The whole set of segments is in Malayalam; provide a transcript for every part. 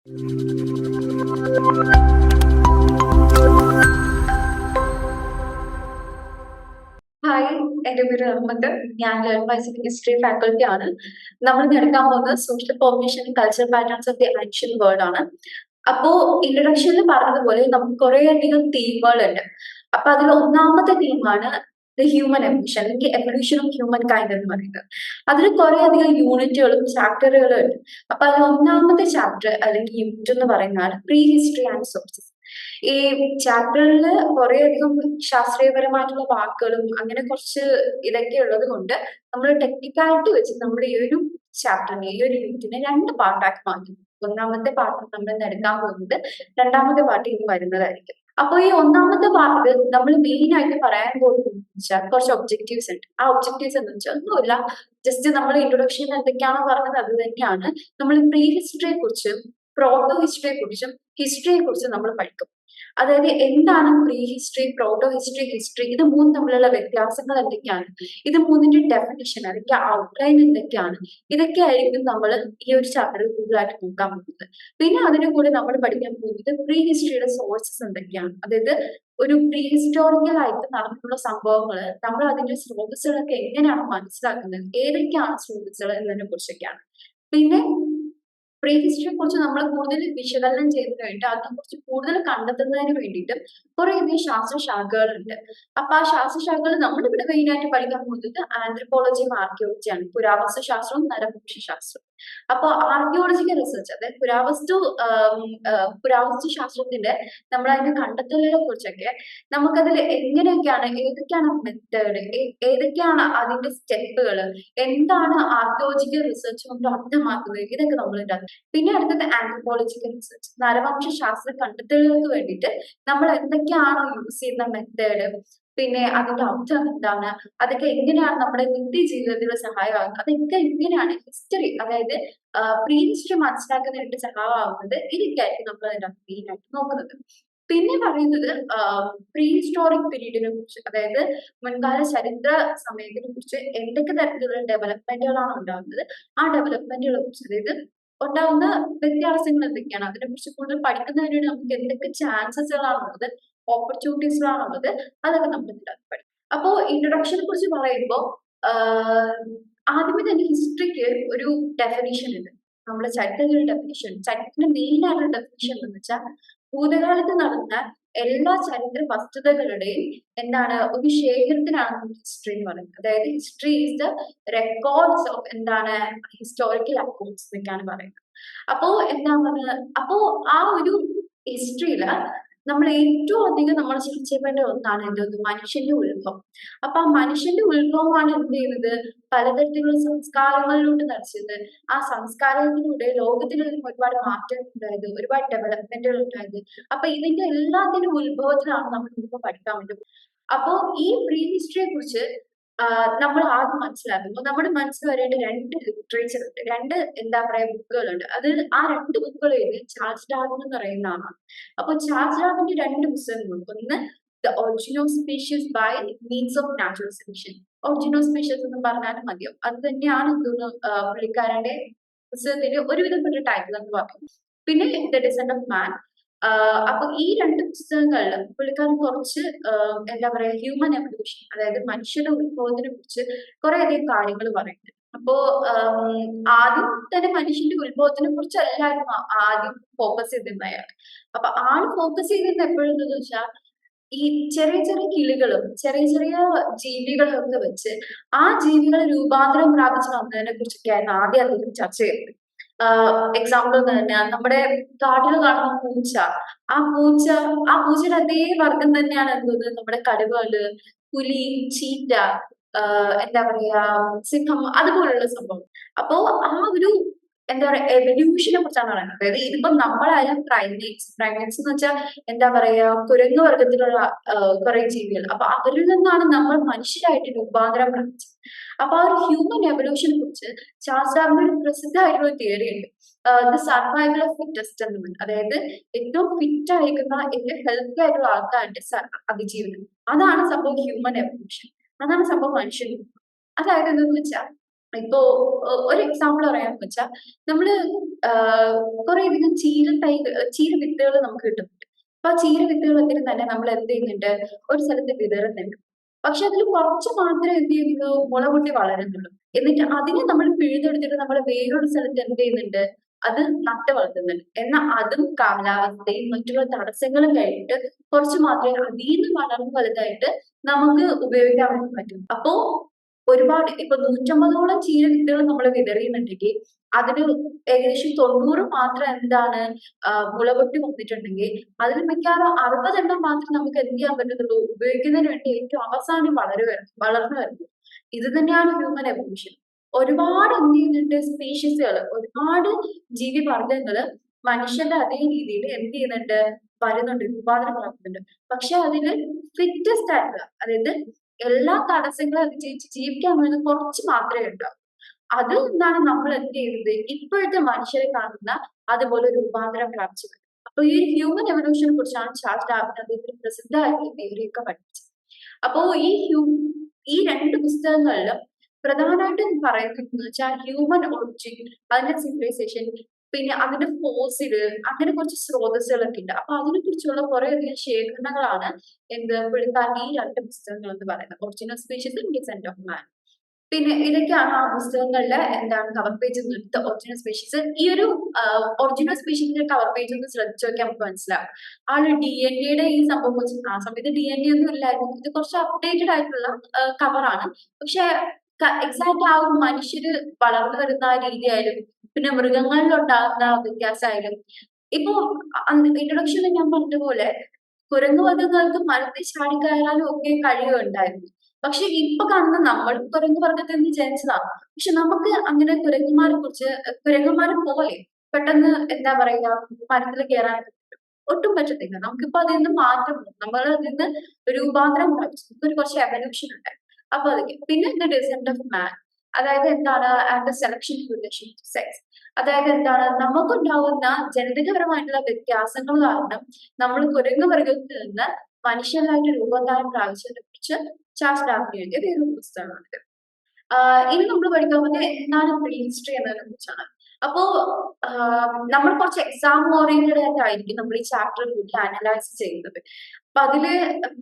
ഹായ്, എന്റെ പേര് അഹമ്മദ്. ഞാൻ ലേൺ ബൈ ഹിസ്റ്ററി ഫാക്കൽറ്റി ആണ്. നമ്മൾ ഇന്ന് എടുക്കാൻ പോകുന്നത് social formation and cultural patterns of the ancient world ആണ്. അപ്പോ ഇൻട്രൊഡക്ഷനിൽ പറഞ്ഞതുപോലെ നമുക്ക് കുറേയധികം തീമുകളുണ്ട്. അപ്പൊ അതിൽ ഒന്നാമത്തെ തീമാണ് ദ ഹ്യൂമൻ എവല്യൂഷൻ അല്ലെങ്കിൽ എവല്യൂഷൻ ഓഫ് ഹ്യൂമൻ കൈൻഡ് എന്ന് പറയുന്നത്. അതിൽ കുറേയധികം യൂണിറ്റുകളും ചാപ്റ്ററുകളും ഉണ്ട്. അപ്പൊ അതിൽ ഒന്നാമത്തെ ചാപ്റ്റർ അല്ലെങ്കിൽ യൂണിറ്റ് എന്ന് പറയുന്നതാണ് പ്രീ ഹിസ്റ്ററി ആൻഡ് സോഴ്സസ്. ഈ ചാപ്റ്ററിൽ കുറേയധികം ശാസ്ത്രീയപരമായിട്ടുള്ള വാക്കുകളും അങ്ങനെ കുറച്ച് ഇതൊക്കെ ഉള്ളത് കൊണ്ട് നമ്മൾ ടെക്നിക്കാലിറ്റി വെച്ച് നമ്മുടെ ഈ ഒരു ചാപ്റ്ററിനെ ഈ ഒരു യൂണിറ്റിനെ രണ്ട് പാർട്ടാക്കി മാറ്റും. ഒന്നാമത്തെ പാർട്ട് നമ്മൾ ഇന്ന് എടുക്കാൻ പോകുന്നത്, രണ്ടാമത്തെ പാർട്ട് ഇനി വരുന്നതായിരിക്കും. അപ്പൊ ഈ ഒന്നാമത്തെ പാർട്ട് നമ്മൾ മെയിൻ ആയിട്ട് പറയാൻ പോകുന്നത് വെച്ചാൽ കുറച്ച് ഒബ്ജക്റ്റീവ്സ് ഉണ്ട്. ആ ഒബ്ജക്റ്റീവ്സ് എന്ന് വെച്ചാൽ ഒന്നുമില്ല, ജസ്റ്റ് നമ്മൾ ഇൻട്രൊഡക്ഷൻ എന്തൊക്കെയാണോ പറഞ്ഞത് അത് തന്നെയാണ്. നമ്മൾ പ്രീ ഹിസ്റ്ററിയെ കുറിച്ചും പ്രോട്ടോ ഹിസ്റ്ററിയെ കുറിച്ചും ഹിസ്റ്ററിയെ കുറിച്ചും നമ്മൾ പഠിക്കും. അതായത് എന്താണ് pre history, proto history, history, ഇത് മൂന്നും തമ്മിലുള്ള വ്യത്യാസങ്ങൾ എന്തൊക്കെയാണ്, ഇത് മൂന്നിന്റെ ഡെഫിനിഷൻ അല്ലെങ്കിൽ ഔട്ട്ലൈൻ എന്തൊക്കെയാണ്, ഇതൊക്കെ ആയിരിക്കും നമ്മൾ ഈ ഒരു ചാപ്റ്ററിൽ കൂടുതലായിട്ട് നോക്കാൻ പോകുന്നത്. പിന്നെ അതിന് കൂടെ നമ്മൾ പഠിക്കാൻ പോകുന്നത് പ്രീ ഹിസ്റ്ററിയുടെ സോഴ്സസ് എന്തൊക്കെയാണ്, അതായത് ഒരു പ്രീ ഹിസ്റ്റോറിക്കൽ ആയിട്ട് നടന്നിട്ടുള്ള സംഭവങ്ങൾ നമ്മൾ അതിന്റെ സ്രോതസ്സുകളൊക്കെ എങ്ങനെയാണ് മനസ്സിലാക്കുന്നത്, ഏതൊക്കെയാണ് സ്രോതസ്സുകൾ എന്നതിനെ കുറിച്ചൊക്കെയാണ്. പിന്നെ പ്രീ ഹിസ്റ്ററിയെ കുറിച്ച് നമ്മൾ കൂടുതൽ വിശകലനം ചെയ്യുന്നതിന് വേണ്ടി അതിനെക്കുറിച്ച് കൂടുതൽ കണ്ടെത്തുന്നതിന് വേണ്ടിയിട്ട് കുറേയധികം ശാസ്ത്രശാഖകളുണ്ട്. അപ്പൊ ആ ശാസ്ത്രശാഖകൾ നമ്മളിവിടെ മെയിൻ ആയിട്ട് പഠിക്കാൻ പോകുന്നത് ആന്ത്രപ്പോളജിയും ആർക്കിയോളജിയാണ്, പുരാവസ്തു ശാസ്ത്രവും നരഭൂഷ ശാസ്ത്രവും. അപ്പൊ ആർക്കിയോളജിക്കൽ റിസർച്ച്, അതായത് പുരാവസ്തു ശാസ്ത്രത്തിന്റെ നമ്മൾ അതിന്റെ കണ്ടെത്തലുകളെ കുറിച്ചൊക്കെ നമുക്കതിൽ എങ്ങനെയൊക്കെയാണ്, ഏതൊക്കെയാണ് മെത്തേഡ്, ഏതൊക്കെയാണ് അതിന്റെ സ്റ്റെപ്പുകൾ, എന്താണ് ആർക്കിയോളജിക്കൽ റിസർച്ച് കൊണ്ട് അർത്ഥമാക്കുന്നത്, ഇതൊക്കെ നമ്മൾ പിന്നെ അടുത്തത് ആന്ത്രപ്പോളജിക്കൽ റിസർച്ച്, നരവംശ ശാസ്ത്ര കണ്ടെത്തലുകൾക്ക് വേണ്ടിയിട്ട് നമ്മൾ എന്തൊക്കെയാണോ യൂസ് ചെയ്യുന്ന മെത്തേഡ്, പിന്നെ അതിന്റെ അർത്ഥം എന്താണ്, അതൊക്കെ എങ്ങനെയാണ് നമ്മുടെ നിത്യജീവിതത്തിൽ സഹായമാകുന്നത്, അതൊക്കെ എങ്ങനെയാണ് ഹിസ്റ്ററി, അതായത് പ്രീ ഹിസ്റ്ററി മനസ്സിലാക്കുന്നതിനായിട്ട് സഹായമാകുന്നത്, ഇതൊക്കെ ആയിരിക്കും നമ്മൾ അതിന്റെ മെയിൻ ആയിട്ട് നോക്കുന്നത്. പിന്നെ പറയുന്നത് പ്രീ ഹിസ്റ്റോറിക് പീരീഡിനെ കുറിച്ച്, അതായത് മുൻകാല ചരിത്ര സമയത്തിനെ കുറിച്ച് എന്തൊക്കെ തരത്തിലുള്ള ഡെവലപ്മെന്റുകളാണ് ഉണ്ടാകുന്നത്, ആ ഡെവലപ്മെന്റുകളെ കുറിച്ച്, അതായത് ഉണ്ടാകുന്ന വ്യത്യാസങ്ങൾ എന്തൊക്കെയാണ്, അതിനെ കുറിച്ച് കൂടുതൽ പഠിക്കുന്നതിന് വേണ്ടി നമുക്ക് എന്തൊക്കെ ചാൻസസുകളാണുള്ളത്, ഓപ്പർച്യൂണിറ്റീസുകളാണുള്ളത്, അതൊക്കെ നമ്മൾ ഇതിനകത്ത് പഠിക്കും. അപ്പോ ഇൻട്രൊഡക്ഷനെ കുറിച്ച് പറയുമ്പോൾ ആദ്യമേ തന്നെ ഹിസ്റ്ററിക്ക് ഒരു ഡെഫിനിഷൻ ഉണ്ട്. നമ്മുടെ ചരിത്രത്തിന്റെ ഡെഫിനിഷൻ, ചരിത്രത്തിന്റെ മെയിൻ ആയിട്ടുള്ള ഡെഫിനിഷൻ എന്ന് വെച്ചാൽ ഭൂതകാലത്ത് നടന്ന എല്ലാ ചരിത്ര വസ്തുതകളുടെയും എന്താണ് ഒരു ശേഖരത്തിനാണ് നമ്മൾ ഹിസ്റ്ററി എന്ന് പറയുന്നത്. അതായത് history is the records of എന്താണ് ഹിസ്റ്റോറിക്കൽ അക്കൗണ്ട്സ് എന്നൊക്കെയാണ് പറയുന്നത്. അപ്പോ എന്താ പറയുക, അപ്പോ ആ ഒരു ഹിസ്റ്ററിയില് നമ്മൾ ഏറ്റവും അധികം നമ്മൾ ചർച്ച ചെയ്യേണ്ട ഒന്നാണ് എന്തോന്ന്, മനുഷ്യന്റെ ഉത്ഭവം. അപ്പൊ ആ മനുഷ്യന്റെ ഉത്ഭവമാണ് എന്ത് ചെയ്യുന്നത്, പലതരത്തിലുള്ള സംസ്കാരങ്ങളിലൂടെ നയിച്ചത്. ആ സംസ്കാരത്തിലൂടെ ലോകത്തിൽ ഒരുപാട് മാറ്റം ഉണ്ടായത്, ഒരുപാട് ഡെവലപ്മെന്റുകൾ ഉണ്ടായത്. അപ്പൊ ഇതിന്റെ എല്ലാത്തിന്റെ ഉത്ഭവത്തിലാണ് നമ്മൾ ഇന്നിപ്പോ പഠിക്കാൻ വേണ്ടി. അപ്പോ ഈ പ്രീ ഹിസ്റ്ററിയെ കുറിച്ച് നമ്മൾ ആദ്യം മനസ്സിലാക്കുമ്പോൾ നമ്മുടെ മനസ്സിൽ വരേണ്ട രണ്ട് ലിറ്ററേച്ചർ ഉണ്ട്, രണ്ട് എന്താ പറയാ ബുക്കുകളുണ്ട്. അത് ആ രണ്ട് ബുക്കുകൾ എഴുതി ചാൾസ് ഡാർവിൻ എന്ന് പറയുന്ന ആളാണ്. അപ്പൊ ചാൾസ് ഡാർവിന്റെ രണ്ട് പുസ്തകങ്ങളുണ്ട്. ഒന്ന് the origin of species by means of natural selection, origin of species എന്ന് പറഞ്ഞാലും മതിയോ, അത് തന്നെയാണ് പുള്ളിക്കാരന്റെ പുസ്തകത്തിന്റെ ഒരുവിധപ്പെട്ട ടൈറ്റിൽ എന്ന് പറയുന്നത്. പിന്നെ ദ ഡിസെന്റ് ഓഫ് മാൻ. അപ്പൊ ഈ രണ്ട് പുസ്തകങ്ങളിലും പുള്ളിക്കാരൻ കുറച്ച് എന്താ പറയാ ഹ്യൂമൻ എവല്യൂഷൻ, അതായത് മനുഷ്യരുടെ ഉത്ഭവത്തിനെ കുറിച്ച് കുറെ അധികം കാര്യങ്ങൾ പറയുന്നുണ്ട്. അപ്പോ ആദ്യം തന്നെ മനുഷ്യന്റെ ഉത്ഭവത്തിനെ കുറിച്ച് എല്ലാവരും ആദ്യം ഫോക്കസ് ചെയ്തിരുന്ന അയാൾ. അപ്പൊ ആള് ഫോക്കസ് ചെയ്തിരുന്ന എപ്പോഴെന്ന് വെച്ചാൽ ഈ ചെറിയ ചെറിയ കിളികളും ചെറിയ ചെറിയ ജീവികളും ഒക്കെ വെച്ച് ആ ജീവികൾ രൂപാന്തരം പ്രാപിച്ച് വന്നതിനെ കുറിച്ചൊക്കെയായിരുന്നു ആദ്യം അദ്ദേഹം ചർച്ച ചെയ്തത്. എക്സാമ്പിൾ എന്ന് പറഞ്ഞാൽ നമ്മുടെ കാട്ടിൽ കാണുന്ന പൂച്ച, ആ പൂച്ച ആ പൂച്ചയുടെ അതേ വർഗം തന്നെയാണ് എന്തത് നമ്മുടെ കടുവകള്, പുലി, ചീറ്റ, എന്താ പറയാ സിംഹം, അതുപോലുള്ള സംഭവം. അപ്പോ ആ ഒരു എന്താ പറയാ എവല്യൂഷനെ കുറിച്ചാണ് പറയുന്നത്. അതായത് ഇതിപ്പം നമ്മളായാലും പ്രൈമേറ്റ്സ് എന്ന് വെച്ചാൽ എന്താ പറയാ കുരങ്ങ് വർഗത്തിലുള്ള കുറെ ജീവികൾ. അപ്പൊ അവരിൽ നിന്നാണ് നമ്മൾ മനുഷ്യരായിട്ട് രൂപാന്തരം പ്രാപിച്ചത്. അപ്പൊ ആ ഒരു ഹ്യൂമൻ എവല്യൂഷനെ കുറിച്ച് ചാൾസ് ഡാർവിൻ ഒരു പ്രസിദ്ധമായിട്ടുള്ള തിയറി ഉണ്ട്, ദ സർവൈവൽ ഓഫ് ഫിറ്റസ്റ്റ് എന്ന് പറയുന്നത്. അതായത് ഏറ്റവും ഫിറ്റ് ആയിരിക്കുന്ന ഏറ്റവും ഹെൽത്തി ആയിട്ടുള്ള ആൾക്കാരുടെ അതിജീവനം, അതാണ് സംഭവം ഹ്യൂമൻ എവല്യൂഷൻ, അതാണ് സംഭവം മനുഷ്യൻ. അതായത് എന്താന്ന് വെച്ചാൽ ഇപ്പോ ഒരു എക്സാമ്പിൾ പറയാന്ന് വെച്ചാൽ നമ്മള് കുറെ അധികം ചീര വിത്തുകൾ നമുക്ക് കിട്ടുന്നുണ്ട്. അപ്പൊ ആ ചീര വിത്തുകളൊക്കെ തന്നെ നമ്മൾ എന്ത് ചെയ്യുന്നുണ്ട്, ഒരു സ്ഥലത്ത് വിതറുന്നുണ്ട്. പക്ഷെ അതിൽ കുറച്ച് മാത്രമേ എന്ത് ചെയ്യുന്നുള്ളൂ, മുള പൊട്ടി വളരുന്നുള്ളൂ. എന്നിട്ട് അതിനെ നമ്മൾ പിഴുതെടുത്തിട്ട് നമ്മൾ വേറൊരു സ്ഥലത്ത് എന്ത് ചെയ്യുന്നുണ്ട്, അത് നട്ട് വളർത്തുന്നുണ്ട്. എന്നാൽ അതും കാലാവസ്ഥയും മറ്റുള്ള തടസ്സങ്ങളും കഴിഞ്ഞിട്ട് കുറച്ച് മാത്രമേ അതീന്ന് വളർന്ന് വലുതായിട്ട് നമുക്ക് ഉപയോഗിക്കാൻ വേണ്ടി പറ്റും. അപ്പോ ഒരുപാട് ഇപ്പൊ 150ഓളം ചീര വിത്തുകൾ നമ്മൾ വിതറിയുന്നുണ്ടെങ്കിൽ അതിന് ഏകദേശം 90 മാത്രം എന്താണ് മുളപൊട്ടി വന്നിട്ടുണ്ടെങ്കിൽ അതിൽ മിക്കവാറും 60 മാത്രം നമുക്ക് എന്ത് ചെയ്യാൻ പറ്റത്തുള്ളൂ, ഉപയോഗിക്കുന്നതിന് വേണ്ടി ഏറ്റവും അവസാനം വളർന്നു വരുന്നു. ഇത് തന്നെയാണ് ഹ്യൂമൻ എവല്യൂഷൻ. ഒരുപാട് എന്ത് ചെയ്യുന്നുണ്ട്, സ്പീഷീസുകൾ, ഒരുപാട് ജീവി വർഗങ്ങള് മനുഷ്യന്റെ അതേ രീതിയിൽ എന്ത് ചെയ്യുന്നുണ്ട്, വരുന്നുണ്ട്, രൂപാന്തരം പ്രാപിക്കുന്നുണ്ട്. പക്ഷെ അതില് ഫിറ്റസ്റ്റ് ആയിട്ടുള്ള, അതായത് എല്ലാ തടസ്സങ്ങളും അതിജീവിച്ച് ജീവിക്കാൻ വേണ്ടി കുറച്ച് മാത്രമേ ഉണ്ടാവൂ. അത് എന്താണ് നമ്മൾ എന്ത് ചെയ്യുന്നത്, ഇപ്പോഴത്തെ മനുഷ്യരെ കാണുന്ന അതുപോലെ രൂപാന്തരം പ്രാപിച്ചത്. അപ്പൊ ഈ ഹ്യൂമൻ എവല്യൂഷനെ കുറിച്ചാണ് ചാൾസ് ഡാർവിൻ അദ്ദേഹത്തിന് പ്രസിദ്ധമായിട്ടുള്ള തിയറിയൊക്കെ പഠിപ്പിച്ചത്. അപ്പോ ഈ രണ്ട് പുസ്തകങ്ങളിലും പ്രധാനമായിട്ടും പറയുന്നത് വെച്ചാൽ ഹ്യൂമൻ ഒറിജിൻ, അതിന്റെ സിവിലൈസേഷൻ, പിന്നെ അതിന്റെ ഫോസില്, അങ്ങനെ കുറച്ച് സ്രോതസ്സുകളൊക്കെ ഉണ്ട്. അപ്പൊ അതിനെ കുറിച്ചുള്ള കുറെ അധികം ശേഖരണങ്ങളാണ് പുള്ളിക്കാരൻ ഈ രണ്ട് പുസ്തകങ്ങൾ എന്ന് പറയുന്നത്, ഒറിജിനൽ സ്പീഷീസ്, ഡിസെന്റ് ഓഫ് മാൻ. പിന്നെ ഇതൊക്കെയാണ് ആ പുസ്തകങ്ങളിലെ കവർ പേജ് എടുത്ത ഒറിജിനൽ സ്പീഷീസ്. ഈ ഒരു ഒറിജിനൽ സ്പീഷീസിന്റെ കവർ പേജ് ഒന്ന് ശ്രദ്ധിച്ചു നോക്കിയാൽ നമുക്ക് മനസ്സിലാവും. ആള് DNA ഈ സംഭവം വെച്ച്, ആ സമയത്ത് DNA ഒന്നും ഇല്ലായിരുന്നു, ഇത് കുറച്ച് അപ്ഡേറ്റഡ് ആയിട്ടുള്ള കവറാണ്. പക്ഷെ എക്സാക്ട് ആ ഒരു മനുഷ്യര് വളർന്നു വരുന്ന ആ രീതിയായാലും പിന്നെ മൃഗങ്ങളിൽ ഉണ്ടാകുന്ന വ്യത്യാസമായാലും, ഇപ്പൊ ഇൻട്രൊഡക്ഷനിൽ ഞാൻ പറഞ്ഞതുപോലെ കുരങ്ങു വർഗ്ഗങ്ങൾക്ക് മരത്തിൽ ചാടിക്കയറാനും ഒക്കെ കഴിവുണ്ടായിരുന്നു. പക്ഷെ ഇപ്പൊ കാണുന്ന നമ്മൾ കുരങ്ങു വർഗ്ഗത്തിൽ നിന്ന് ജനിച്ചതാണ്. പക്ഷെ നമുക്ക് അങ്ങനെ കുരങ്ങന്മാരെ പോലെ പെട്ടെന്ന് എന്താ പറയുക, മരത്തിൽ കയറാൻ ഒട്ടും പറ്റത്തില്ല. നമുക്കിപ്പോ അതിൽ നിന്ന് മാറ്റം വന്നു. നമ്മൾ അതിൽ നിന്ന് രൂപാന്തരം പ്രാപിച്ചു. നമുക്കൊരു കുറച്ച് എവല്യൂഷൻ ഉണ്ട്. അപ്പൊ അതൊക്കെ. പിന്നെ ഡിസെന്റ് ഓഫ് മാൻ, അതായത് എന്താണ്, and selection relation to sex. അതായത് എന്താണ്, നമുക്കുണ്ടാവുന്ന ജനിതകപരമായിട്ടുള്ള വ്യത്യാസങ്ങൾ കാരണം നമ്മൾ കുരങ്ങു വർഗ്ഗത്തിൽ നിന്ന് മനുഷ്യരായിട്ട് രൂപാന്തരം പ്രാപിച്ചതിനെ കുറിച്ച് ചാൾസ് ഡാർവിൻ എഴുതിയ വേറൊരു പുസ്തകമാണിത്. ഇനി നമ്മൾ പഠിക്കാൻ പോകുന്നത് എന്താണ് പ്രീ ഹിസ്റ്ററി എന്നതിനെ കുറിച്ചാണ്. അപ്പോ നമ്മൾ കുറച്ച് എക്സാം ഓറിയന്റഡ് ആയിട്ടായിരിക്കും നമ്മൾ ഈ ചാപ്റ്റർ കൂടുതൽ അനലൈസ് ചെയ്യുന്നത്. അപ്പൊ അതില്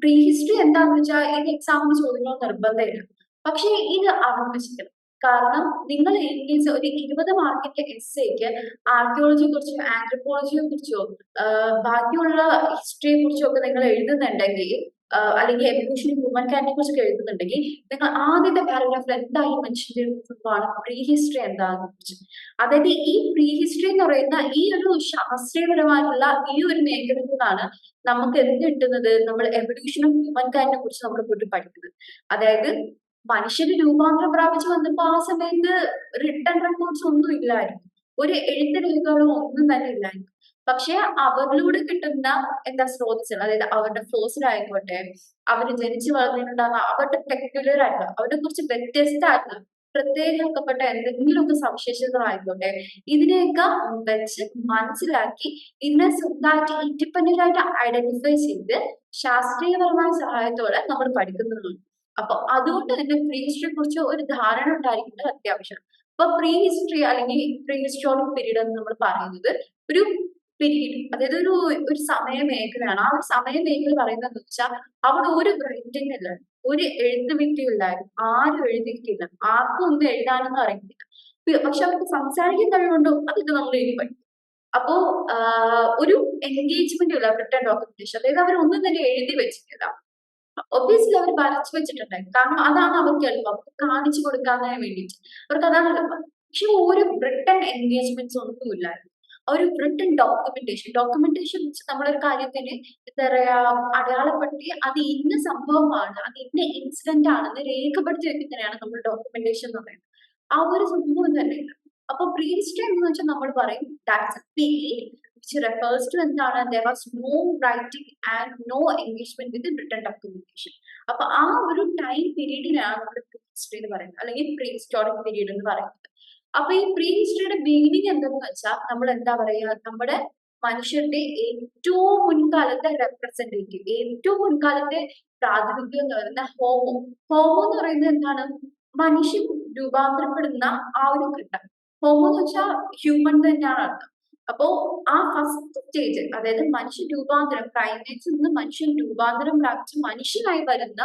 പ്രീ ഹിസ്റ്ററി എന്താന്ന് വെച്ചാൽ ഇത് എക്സാമിന് ചോദ്യങ്ങൾ നിർബന്ധമില്ല. പക്ഷെ ഇത് അറിഞ്ഞിരിക്കണം. കാരണം നിങ്ങൾ ഇംഗ്ലീഷ് ഒരു 20 മാർക്കിന്റെ എസ്സേക്ക് ആർക്കിയോളജിയെ കുറിച്ചോ ആന്ത്രപ്പോളജിയെ കുറിച്ചോ ബാക്കിയുള്ള ഹിസ്റ്ററിയെ കുറിച്ചോ ഒക്കെ നിങ്ങൾ എഴുതുന്നുണ്ടെങ്കിൽ, അല്ലെങ്കിൽ എവല്യൂഷൻ ഹ്യൂമൻ കാൻഡിനെ കുറിച്ചൊക്കെ എഴുതുന്നുണ്ടെങ്കിൽ, നിങ്ങൾ ആദ്യത്തെ പാരഗ്രാഫിൽ എന്തായാലും മെൻഷൻ ചെയ്യുന്ന സംഭവമാണ് പ്രീ ഹിസ്റ്ററി എന്താണെന്ന് കുറിച്ച്. അതായത് ഈ പ്രീ ഹിസ്റ്ററി എന്ന് പറയുന്ന ഈ ഒരു ശാസ്ത്രീയപരമായിട്ടുള്ള ഈ ഒരു മേഖലയിൽ നിന്നാണ് നമുക്ക് എന്ത് കിട്ടുന്നത്, നമ്മൾ എവല്യൂഷനും ഹ്യൂമൻ കാൻഡിനെ കുറിച്ച് നമ്മൾ പോയിട്ട് പഠിക്കുന്നത്. അതായത് മനുഷ്യര് രൂപാന്തരം പ്രാപിച്ചു വന്നപ്പോ ആ സമയത്ത് റിട്ടൺ റെക്കോർഡ്സ് ഒന്നും ഇല്ലായിരുന്നു. ഒരു എഴുത്ത് രേഖകളോ ഒന്നും തന്നെ ഇല്ലായിരുന്നു. പക്ഷെ അവരിലൂടെ കിട്ടുന്ന സ്രോതസ്സുകൾ, അതായത് അവരുടെ ഫോസിലായിക്കോട്ടെ, അവര് ജനിച്ചു വളർന്നിട്ടുണ്ടാകുന്ന അവരുടെ പെക്യുലർ ആയിട്ടുള്ള, അവരെ കുറിച്ച് വ്യത്യസ്തമായിട്ടുള്ള പ്രത്യേകമാക്കപ്പെട്ട എന്തെങ്കിലുമൊക്കെ സവിശേഷതകളായിക്കോട്ടെ, ഇതിനെയൊക്കെ വെച്ച് മനസ്സിലാക്കി ഇതിനെ സ്വന്തമായിട്ട് ഇൻഡിപെൻഡന്റ് ആയിട്ട് ഐഡന്റിഫൈ ചെയ്ത് ശാസ്ത്രീയപരമായ സഹായത്തോടെ നമ്മൾ പഠിക്കുന്നതാണ്. അപ്പൊ അതുകൊണ്ട് തന്നെ പ്രീ ഹിസ്റ്ററിയെ കുറിച്ച് ഒരു ധാരണ ഉണ്ടായിരിക്കേണ്ടത് അത്യാവശ്യമാണ്. അപ്പൊ പ്രീ ഹിസ്റ്ററി അല്ലെങ്കിൽ പ്രീ ഹിസ്റ്റോറിക് പീരീഡ് എന്ന് നമ്മൾ പറയുന്നത് ഒരു പീരീഡ്, അതായത് ഒരു സമയ മേഖലയാണ്. ആ ഒരു സമയ മേഖല പറയുന്നത് വെച്ചാൽ അവിടെ ഒരു റൈറ്റിംഗ് ഇല്ല, ഒരു എഴുത്ത് വിദ്യയില്ലായിരുന്നു, ആരും എഴുതിയിട്ടില്ല, ആർക്കും ഒന്നും എഴുതാനൊന്നും അറിയത്തില്ല. പക്ഷെ അവർക്ക് സംസാരിക്കാൻ കഴിവുണ്ടോ, അതൊക്കെ നമ്മൾ എഴുതി പഠിക്കും. അപ്പോ ഒരു എൻഗേജ്മെന്റ് ഇല്ല റിട്ടൺ ഡോക്യുമെന്റേഷൻ, അതായത് അവരൊന്നും തന്നെ എഴുതി വെച്ചിട്ടില്ല. ഒബ്വിയസ്ലി അവർ വരച്ചു വെച്ചിട്ടുണ്ടായിരുന്നു. കാരണം അതാണ് അവർക്ക് എളുപ്പം, അവർക്ക് കാണിച്ചു കൊടുക്കാന്നതിന് വേണ്ടിയിട്ട് അവർക്ക് അതാണ് എളുപ്പം. പക്ഷെ ഒരു റിട്ടൺ എൻഗേജ്മെന്റ്സ് ഒന്നുമില്ലായിരുന്നു. ഒരു റിട്ടൺ ഡോക്യുമെന്റേഷൻ വെച്ച് നമ്മളൊരു കാര്യത്തിന് എന്താ പറയാ അടയാളപ്പെടുത്തി അത് ഇന്ന സംഭവമാണ്, അത് ഇന്ന ഇൻസിഡന്റ് ആണെന്ന് രേഖപ്പെടുത്തി വെക്കുന്നതിനാണ് നമ്മൾ ഡോക്യുമെന്റേഷൻ എന്ന് പറയുന്നത്. ആ ഒരു സംഭവം തന്നെ ഇല്ല. അപ്പൊ പ്രീ ഹിസ്റ്ററി എന്ന് വെച്ചാൽ നമ്മൾ പറയും that's A period which refers to എന്താണ്, there was no writing and no engagement with written documentation. അപ്പൊ ആ ഒരു ടൈം പീരീഡിനാണ് നമ്മൾ പ്രീ ഹിസ്റ്ററി എന്ന് പറയുന്നത്, അല്ലെങ്കിൽ പ്രീ ഹിസ്റ്റോറിക് പീരീഡ് എന്ന് പറയുന്നത്. അപ്പൊ ഈ പ്രീ ഹിസ്റ്ററിയുടെ ബിഗിനിങ് എന്തെന്ന് വെച്ചാൽ നമ്മൾ എന്താ പറയാ, നമ്മുടെ മനുഷ്യരുടെ ഏറ്റവും മുൻകാലത്തെ റെപ്രസെന്റേറ്റീവ്, ഏറ്റവും മുൻകാലത്തെ പ്രാതിനിധ്യം എന്ന് പറയുന്ന ഹോമോ എന്ന് പറയുന്നത് എന്താണ്, മനുഷ്യൻ രൂപാന്തരപ്പെടുന്ന ആ ഒരു ഘട്ടം. ഹോമോ എന്ന് വെച്ചാൽ ഹ്യൂമൻ തന്നെയാണ് അർത്ഥം. അപ്പോ ആ ഫസ്റ്റ് സ്റ്റേജ്, അതായത് മനുഷ്യ രൂപാന്തരം, പ്രൈമേറ്റ്സിൽ നിന്ന് മനുഷ്യൻ രൂപാന്തരം പ്രാപിച്ച് മനുഷ്യനായി വരുന്ന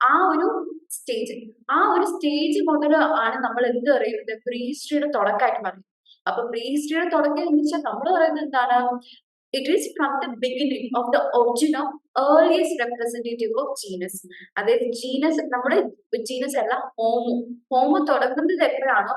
ആ ഒരു സ്റ്റേജ്, ആ ഒരു സ്റ്റേജ് മുതൽ ആണ് നമ്മൾ എന്ത് പറയുന്നത്, പ്രീ ഹിസ്റ്ററിയുടെ തുടക്കമായിട്ട് പറയുന്നത്. അപ്പൊ പ്രീ ഹിസ്റ്ററിയുടെ തുടക്കം എന്ന് വെച്ചാൽ നമ്മൾ പറയുന്നത് എന്താണ്, it is from the beginning of the origin of earliest representative of genus. അതായത് ജീനസ്, നമ്മുടെ ജീനസ് അല്ല, ഹോമോ. ഹോമോ തുടങ്ങുന്നത് എപ്പോഴാണോ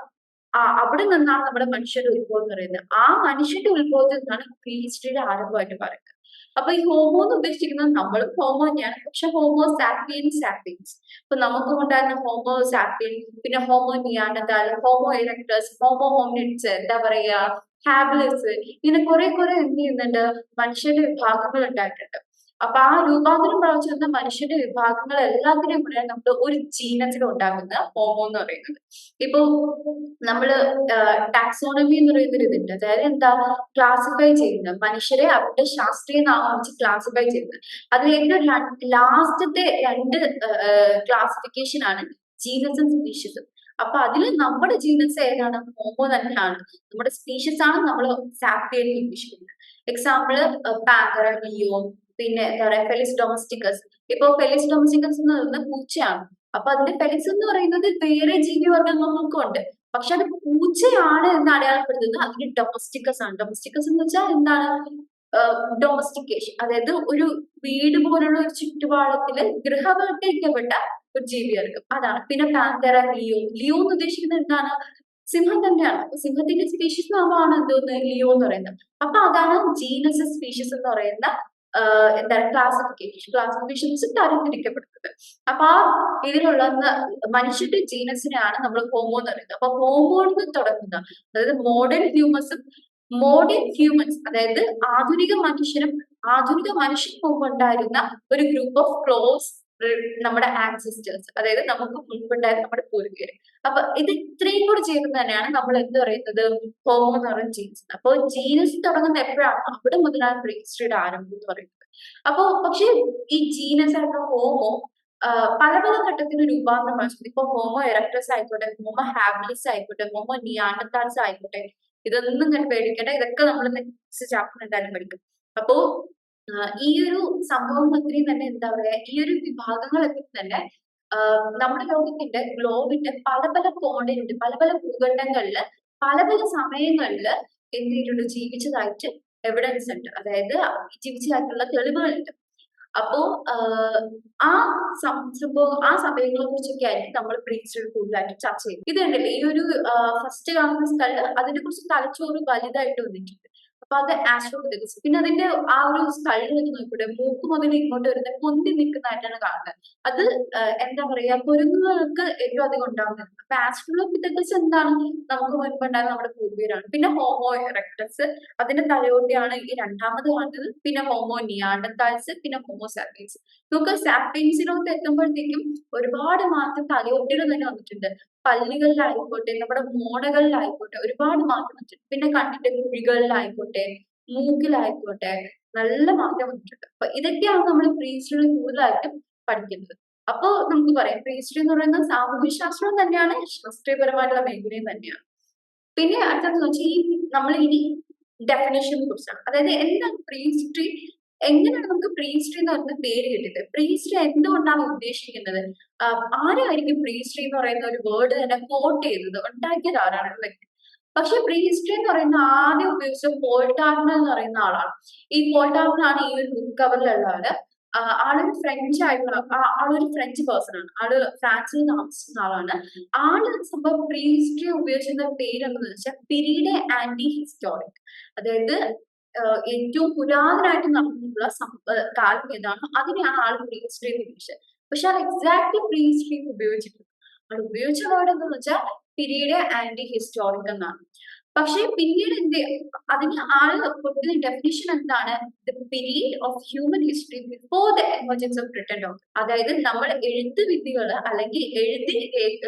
അവിടെ നിന്നാണ് നമ്മുടെ മനുഷ്യരുടെ ഉത്ഭവം എന്ന് പറയുന്നത്. ആ മനുഷ്യന്റെ ഉത്ഭവത്തിൽ നിന്നാണ് പ്രീ ഹിസ്റ്ററിയുടെ ആരംഭമായിട്ട് പറയുന്നത്. അപ്പൊ ഈ ഹോമോ എന്ന് ഉദ്ദേശിക്കുന്നത് നമ്മളും ഹോമോ തന്നെയാണ്, പക്ഷെ ഹോമോ സാപ്പിയൻസ് സാപ്പിയൻസ്. ഇപ്പൊ നമുക്ക് ഉണ്ടായിരുന്ന ഹോമോ സാപ്പിയൻ, പിന്നെ homo Neanderthal, homo erectus, homo hominids, എന്താ പറയാ, ഹാബിലിസ്, ഇങ്ങനെ കുറെ എന്ത് ചെയ്യുന്നുണ്ട്, മനുഷ്യന്റെ വിഭാഗങ്ങൾ ഉണ്ടായിട്ടുണ്ട്. അപ്പൊ ആ രൂപാന്തരം പ്രാപിച്ചു വന്ന മനുഷ്യന്റെ വിഭാഗങ്ങൾ എല്ലാത്തിനെയും കൂടെ നമ്മൾ ഒരു ജീനസിൽ ഉണ്ടാക്കുന്ന ഹോമോ എന്ന് പറയുന്നത്. ഇപ്പൊ നമ്മള് ടാക്സോണമി എന്ന് പറയുന്ന ഒരു ഇതുണ്ട്. അതായത് എന്താ, ക്ലാസിഫൈ ചെയ്യുന്നത്, മനുഷ്യരെ അവരുടെ ശാസ്ത്രീയ നാമം വെച്ച് ക്ലാസിഫൈ ചെയ്യുന്നത്. അതിൽ ഏറ്റവും ലാസ്റ്റത്തെ രണ്ട് ക്ലാസിഫിക്കേഷൻ ആണ് ജീനസും സ്പീഷീസും. അപ്പൊ അതിൽ നമ്മുടെ ജീനസ് ഏതാണ്, ഹോമോ തന്നെയാണ്. നമ്മുടെ സ്പീഷീസ് ആണ് നമ്മൾ സാപ്പിയൻ ഉദ്ദേശിക്കുന്നത്. എക്സാമ്പിള് പാങ്കറ, ലിയോ, പിന്നെ എന്താ പറയാ, ഫെലിസ് ഡൊമസ്റ്റിക്കസ്. ഇപ്പൊ ഫെലിസ് ഡൊമസ്റ്റിക്കസ് എന്ന് പറയുന്നത് പൂച്ചയാണ്. അപ്പൊ അതിന്റെ ഫെലിസ് എന്ന് പറയുന്നത് വേറെ ജീവിവർഗങ്ങൾക്കും ഉണ്ട്, പക്ഷെ അത് പൂച്ചയാണ് എന്ന് അടയാളപ്പെടുത്തുന്നത് അതിന് ഡൊമസ്റ്റിക്കസ് ആണ്. ഡൊമസ്റ്റിക്കസ് എന്ന് വെച്ചാൽ എന്താണ്, ഡൊമസ്റ്റിക്കേഷൻ, അതായത് ഒരു വീട് പോലുള്ള ഒരു ചുറ്റുപാടത്തില് ഗൃഹവൽക്കരിക്കപ്പെട്ട ഒരു ജീവിവർഗം, അതാണ്. പിന്നെ പാന്തറ, ലിയോ. ലിയോ എന്ന് ഉദ്ദേശിക്കുന്നത് എന്താണ്, സിംഹം തന്നെയാണ്. സിംഹത്തിന്റെ സ്പീഷീസ് നാമമാണ് എന്തോന്ന്, ലിയോ എന്ന് പറയുന്നത്. അപ്പൊ അതാണ് ജീനസ് സ്പീഷീസ് എന്ന് പറയുന്ന എന്താണ് ക്ലാസിഫിക്കേഷൻസ് തരംതിരിക്കപ്പെടുന്നത്. അപ്പൊ ആ ഇതിലുള്ള മനുഷ്യന്റെ ജീനസിനെയാണ് നമ്മൾ ഹോമോ എന്ന് പറയുന്നത്. അപ്പൊ ഹോമോന്ന് തുടങ്ങുന്ന, അതായത് മോഡേൺ ഹ്യൂമൻസ്, അതായത് ആധുനിക മനുഷ്യനും ആധുനിക മനുഷ്യനും ഉണ്ടായിരുന്ന ഒരു ഗ്രൂപ്പ് ഓഫ് ക്ലോസ് നമ്മുടെ ആൻസിസ്റ്റേഴ്സ്, അതായത് നമുക്ക് മുൻപുണ്ടായിരുന്ന നമ്മുടെ പൂർവികര്. അപ്പൊ ഇത് ഇത്രയും കൂടി ചേർന്ന് തന്നെയാണ് നമ്മൾ എന്ത് പറയുന്നത്, ഹോമോ എന്ന് പറയുന്ന ജീനസ്. അപ്പൊ ജീനസ് തുടങ്ങുന്ന എപ്പോഴാണ്, അവിടെ മുതലാണ് പ്രീ ഹിസ്റ്ററിയുടെ ആരംഭം എന്ന് പറയുന്നത്. അപ്പോ പക്ഷെ ഈ ജീനസ് ആയിട്ടുള്ള ഹോമോ പല ഘട്ടത്തിൽ രൂപാന്തരം പ്രാപിച്ചത്. ഇപ്പൊ ഹോമോ എറക്ടസ് ആയിക്കോട്ടെ, ഹോമോ ഹാബിലിസ് ആയിക്കോട്ടെ, ഹോമോ നിയാണ്ടർതാൽസ് ആയിക്കോട്ടെ, ഇതൊന്നും ഞാൻ പേടിക്കട്ടെ, ഇതൊക്കെ നമ്മൾ നെക്സ്റ്റ് ചാപ്റ്റർ എന്തായാലും പഠിക്കും. അപ്പോ ഈ ഒരു സംഭവം അത്രയും തന്നെ എന്താ പറയാ, ഈ ഒരു വിഭാഗങ്ങളൊക്കെ തന്നെ നമ്മുടെ ലോകത്തിന്റെ ഗ്ലോബിന്റെ പല കോണ്ടിനെന്റ്, പല ഭൂഖണ്ഡങ്ങളില് പല സമയങ്ങളില് എന്ത് ചെയ്തിട്ടുണ്ട്, ജീവിച്ചതായിട്ട് എവിഡൻസ് ഉണ്ട്, അതായത് ജീവിച്ചതായിട്ടുള്ള തെളിവുകളുണ്ട്. അപ്പോ ആ സംഭവം, ആ സമയങ്ങളെ കുറിച്ചൊക്കെ ആയിരിക്കും നമ്മൾ പ്രീ ഹിസ്റ്ററി കൂടുതലായിട്ട് ചർച്ച ചെയ്യും. ഇത് കണ്ടില്ലേ, ഈ ഒരു ഫസ്റ്റ് കാണുന്ന സ്ഥലം, അതിനെ കുറിച്ച് തലച്ചോറ് വലുതായിട്ട് വന്നിട്ടുണ്ട്. അപ്പൊ അത് ആസ്ട്രോപിഥെക്കസ്. പിന്നെ അതിന്റെ ആ ഒരു സ്കള്ള് നോക്കിക്കൂടെ, മൂക്ക് മുതൽ ഇങ്ങോട്ട് വരുന്ന പൊന്തി നിൽക്കുന്നതായിട്ടാണ് കാണുന്നത്. അത് എന്താ പറയാ, കുരങ്ങുകൾക്ക് ഏറ്റവും അധികം ഉണ്ടാകുന്നത്. അപ്പൊ ആസ്ട്രോപിഥെക്കസ് എന്താണ്, നമുക്ക് മുൻപുണ്ടാകുന്ന നമ്മുടെ പൂർവികരാണ്. പിന്നെ ഹോമോ എറക്ടസ്, അതിന്റെ തലയോട്ടിയാണ് ഈ രണ്ടാമത് കാണുന്നത്. പിന്നെ ഹോമോ നിയാണ്ടർതാൽസ്, പിന്നെ ഹോമോ സാപ്പിയൻസ്. നമുക്ക് സാപ്പിയൻസിലോട്ട് എത്തുമ്പോഴത്തേക്കും ഒരുപാട് മാറ്റം തലയോട്ടികൾ തന്നെ വന്നിട്ടുണ്ട്. പല്ലുകളിലായിക്കോട്ടെ, നമ്മുടെ മോണകളിലായിക്കോട്ടെ ഒരുപാട് മാറ്റം വന്നിട്ടുണ്ട്. പിന്നെ കണ്ണിന്റെ കുഴികളിലായിക്കോട്ടെ, മൂക്കിലായിക്കോട്ടെ നല്ല മാറ്റം വന്നിട്ടുണ്ട്. അപ്പൊ ഇതൊക്കെയാണ് നമ്മൾ പ്രീ ഹിസ്റ്ററി കൂടുതലായിട്ടും പഠിക്കുന്നത്. അപ്പൊ നമുക്ക് പറയാം, പ്രീ ഹിസ്റ്ററി എന്ന് പറയുന്നത് സാമൂഹ്യ ശാസ്ത്രം തന്നെയാണ്, ശാസ്ത്രീയപരമായിട്ടുള്ള മേഖലയും തന്നെയാണ്. പിന്നെ അടുത്തത് വെച്ചാൽ ഈ നമ്മൾ ഇനി ഡെഫിനേഷനെ കുറിച്ചാണ്. അതായത് എന്താണ് പ്രീ ഹിസ്റ്ററി, എങ്ങനെയാണ് നമുക്ക് പ്രീ ഹിസ്റ്ററി എന്ന് പറയുന്ന പേര് കിട്ടിയത്, പ്രീ ഹിസ്റ്ററി എന്തുകൊണ്ടാണ് ഉദ്ദേശിക്കുന്നത്, ആരായിരിക്കും പ്രീ ഹിസ്റ്ററി എന്ന് പറയുന്ന ഒരു വേർഡ് തന്നെ കോട്ട് ചെയ്തത്, ഉണ്ടാക്കിയത് ആരാണ്? പക്ഷെ പ്രീ ഹിസ്റ്ററി എന്ന് പറയുന്ന ആദ്യം ഉപയോഗിച്ച പോൾ ടാർണർ എന്ന് പറയുന്ന ആളാണ്. ഈ പോൾ ടാർണർ ആണ് ഈ ഒരു ബുക്ക് കവറിലുള്ള ആള്. ആളൊരു ഫ്രഞ്ച് ആയിട്ടുള്ള ആളൊരു ഫ്രഞ്ച് പേഴ്സൺ ആണ്. ആള് ഫ്രാൻസിൽ താമസിക്കുന്ന ആളാണ്. ആള് സംഭവം പ്രീ ഹിസ്റ്ററി ഉപയോഗിച്ചിരുന്ന പേര് എന്താണെന്ന് വെച്ചാൽ പിരീഡ് ആന്റി ഹിസ്റ്റോറിക്, അതായത് ഏറ്റവും പുരാതനമായിട്ട് നടന്നിട്ടുള്ള കാലം ഏതാണ് അതിനെയാണ് ആൾ പ്രീ ഹിസ്റ്ററി എന്ന് ഉപയോഗിച്ചത്. പക്ഷെ അത് എക്സാക്ട് പ്രീ ഹിസ്റ്ററി ഉപയോഗിച്ചിട്ടുണ്ട്. ആൾ ഉപയോഗിച്ച വേർഡ് എന്താന്ന് വെച്ചാൽ പീരീഡ് ആന്റി ഹിസ്റ്റോറിക് എന്നാണ്. പക്ഷെ പിന്നീട് അതിന് ആള് കൊടുക്കുന്ന ഡെഫിനിഷൻ എന്താണ്, the period of human history before the emergence of written document. അതായത് നമ്മൾ എഴുത്ത് വിദ്യകള് അല്ലെങ്കിൽ എഴുതി